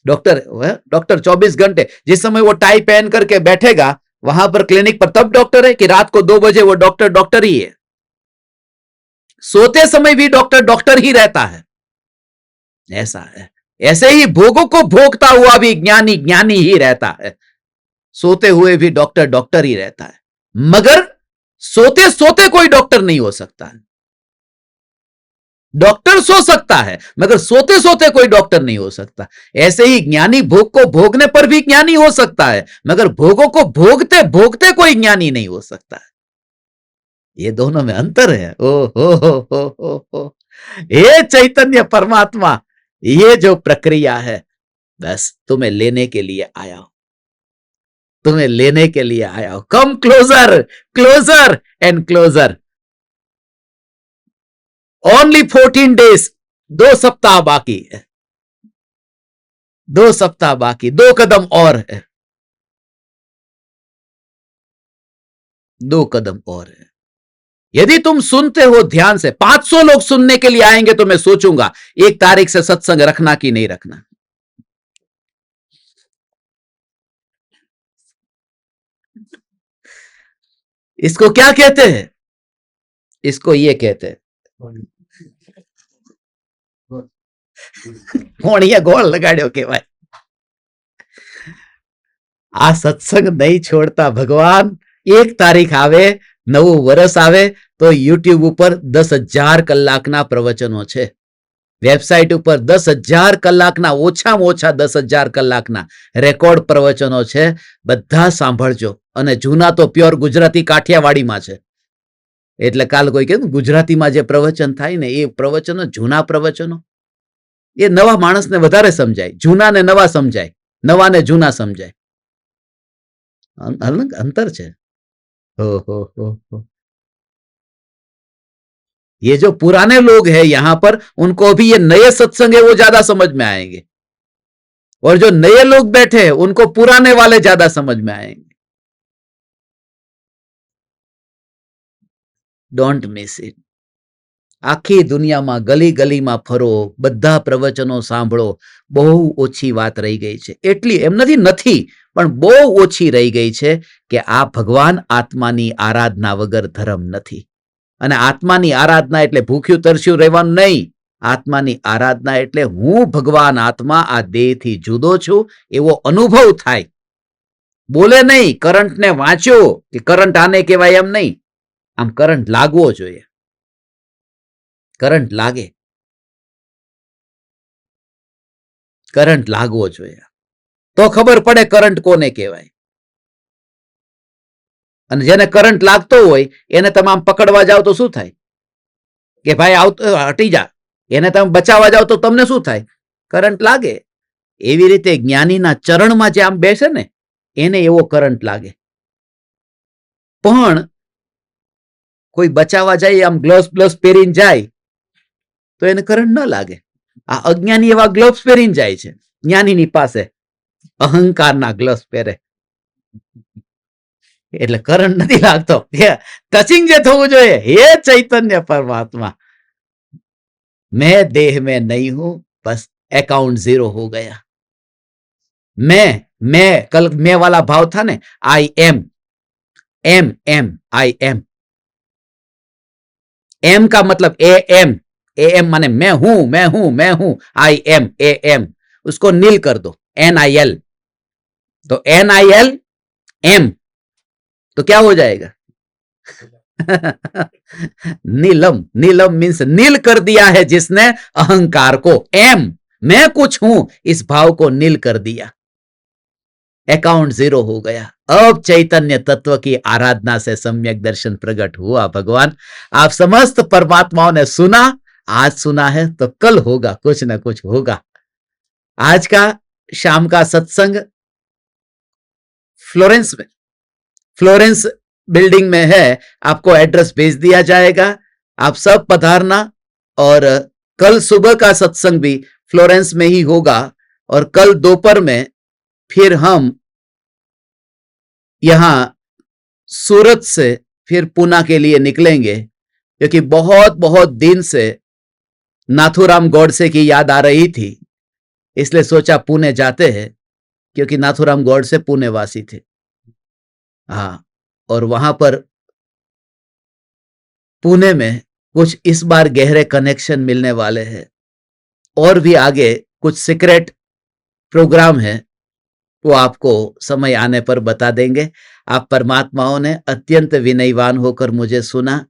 [SPEAKER 1] डॉक्टर 24 घंटे, जिस समय वो टाई पहन करके बैठेगा वहां पर क्लिनिक पर तब डॉक्टर है, कि रात को 2 बजे वो डॉक्टर डॉक्टर ही है? सोते समय भी डॉक्टर डॉक्टर ही रहता है, ऐसा है। ऐसे ही भोगों को भोगता हुआ भी ज्ञानी ज्ञानी ही रहता है, सोते हुए भी डॉक्टर डॉक्टर ही रहता है। मगर सोते सोते कोई डॉक्टर नहीं हो सकता है। डॉक्टर सो सकता है मगर सोते सोते कोई डॉक्टर नहीं हो सकता। ऐसे ही ज्ञानी भोग को भोगने पर भी ज्ञानी हो सकता है, मगर भोगों को भोगते भोगते कोई ज्ञानी नहीं हो सकता है। ये दोनों में अंतर है। ओ हो, ये चैतन्य परमात्मा, ये जो प्रक्रिया है, बस तुम्हें लेने के लिए आया हूं, तुम्हें लेने के लिए आया हूं। Come closer, closer and closer. Only 14 days, 2 सप्ताह बाकी है। 2 सप्ताह बाकी, 2 कदम और है, 2 कदम और है। यदि तुम सुनते हो ध्यान से, 500 लोग सुनने के लिए आएंगे तो मैं सोचूंगा 1 तारीख से सत्संग रखना कि नहीं रखना। इसको क्या कहते हैं? इसको ये कहते हैं, કોણીએ ગોળ લગાડ્યો કહેવાય। આ સત્સંગ નહીં છોડતા ભગવાન। 1 તારીખ આવે, નવું વર્ષ આવે તો યુટ્યુબ ઉપર 10,000 કલાકના પ્રવચનો છે। વેબસાઇટ ઉપર 10,000 કલાકના, ઓછામાં ઓછા 10,000 કલાકના રેકોર્ડ પ્રવચનો છે। બધા સાંભળજો। અને જૂના તો પ્યોર ગુજરાતી કાઠિયાવાડીમાં છે। એટલે કાલ કોઈ કે ગુજરાતીમાં જે પ્રવચન થાય ને, એ પ્રવચનો, જૂના પ્રવચનો, એ નવા માણસને વધારે સમજાય, જૂના ને નવા સમજાય, નવા ને જૂના સમજાય। अंतर है। हो। ये जो पुराने लोग हैं यहां पर, उनको भी ये नए सत्संग है वो ज्यादा समझ में आएंगे, और जो नए लोग बैठे हैं उनको पुराने वाले ज्यादा समझ में आएंगे। Don't miss it. આખી દુનિયામાં ગલી ગલીમાં ફરો, બધા પ્રવચનો સાંભળો, બહુ ઓછી વાત રહી ગઈ છે। એટલી એમ નથી, પણ બહુ ઓછી રહી ગઈ છે કે આ ભગવાન આત્માની આરાધના વગર ધર્મ નથી। અને આત્માની આરાધના એટલે ભૂખ્યું તરસ્યું રહેવાનું નહીં। આત્માની આરાધના એટલે હું ભગવાન આત્મા આ દેહથી જુદો છું એવો અનુભવ થાય। બોલે નહીં, કરંટને વાંચ્યો કે કરંટ આને કહેવાય એમ નહીં, આમ કરંટ લાગવો જોઈએ। કરંટ લાગે, કરંટ લાગવો જોઈએ તો ખબર પડે કરંટ કોને કહેવાય। અને જેને કરંટ લાગતો હોય એને તમે આમ પકડવા જાવ તો શું થાય કે ભાઈ આવતો હટી જા, એને તમે બચાવવા જાવ તો તમને શું થાય? કરંટ લાગે। એવી રીતે જ્ઞાનીના ચરણમાં જે આમ બેસે ને એને એવો કરંટ લાગે। પણ કોઈ બચાવવા જાય, આમ ગ્લવ્સ બ્લવ્સ પહેરીને જાય તો એને કરંટ ન લાગે। આ અજ્ઞાની એવા ગ્લવ્સ પહેરીને જાય છે જ્ઞાનીની પાસે, અહંકારના ગ્લવ્સ પહેરે, એટલે કરંટ નથી લાગતો। ટચિંગ જે થવું જોઈએ, હે ચૈતન્ય પરમાत्मा, मैं देह में नहीं हूं, बस अकाउंट 0 हो गया। मैं कल मैं वाला भाव था ने, आई एम आई एम का मतलब ए एम माने मैं हूं, आई एम, उसको नील कर दो, NIL, तो NIL एम, तो क्या हो जाएगा? नीलम, नीलम मीन्स नील कर दिया है जिसने अहंकार को। एम, मैं कुछ हूं, इस भाव को नील कर दिया, अकाउंट 0 हो गया। अब चैतन्य तत्व की आराधना से सम्यक दर्शन प्रकट हुआ। भगवान, आप समस्त परमात्माओं ने सुना, आज सुना है तो कल होगा, कुछ ना कुछ होगा। आज का शाम का सत्संग फ्लोरेंस बिल्डिंग में है, आपको एड्रेस भेज दिया जाएगा, आप सब पधारना। और कल सुबह का सत्संग भी फ्लोरेंस में ही होगा, और कल दोपहर में फिर हम यहां सूरत से फिर पूना के लिए निकलेंगे, क्योंकि बहुत बहुत दिन से नाथूराम गौडसे की याद आ रही थी, इसलिए सोचा पुणे जाते हैं, क्योंकि नाथूराम गौडसे पुणे वासी थे। हाँ, और वहां पर पुणे में कुछ इस बार गहरे कनेक्शन मिलने वाले हैं, और भी आगे कुछ सीक्रेट प्रोग्राम है, वो आपको समय आने पर बता देंगे। आप परमात्माओं ने अत्यंत विनयवान होकर मुझे सुना।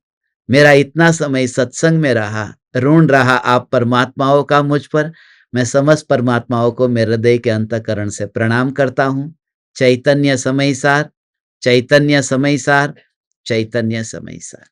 [SPEAKER 1] मेरा इतना समय सत्संग में रहा, ऋण रहा आप परमात्माओं का मुझ पर। मैं समस्त परमात्माओं को मेरे हृदय के अंतःकरण से प्रणाम करता हूं। चैतन्य समय सार, चैतन्य समय सार, चैतन्य समय सार।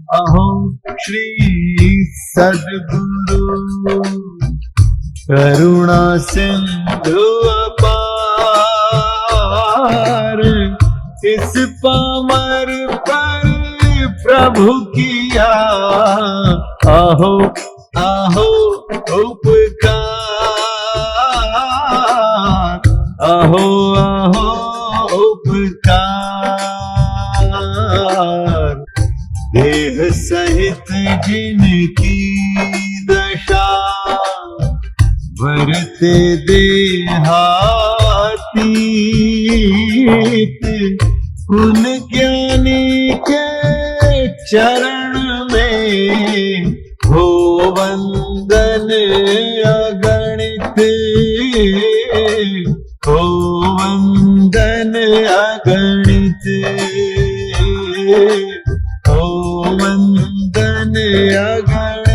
[SPEAKER 2] अहो श्री सद्गुरु करुणा सिंधु अपार, इस पामर पर प्रभु किया आहो आहो उपकार, आहो आहो उपकार। देह सहित जिनकी दशा वरते देहातीत, उन ज्ञानी के चरण में हो वंदन अगणित, हो वंदन अगणित, हो वंदन अगणित।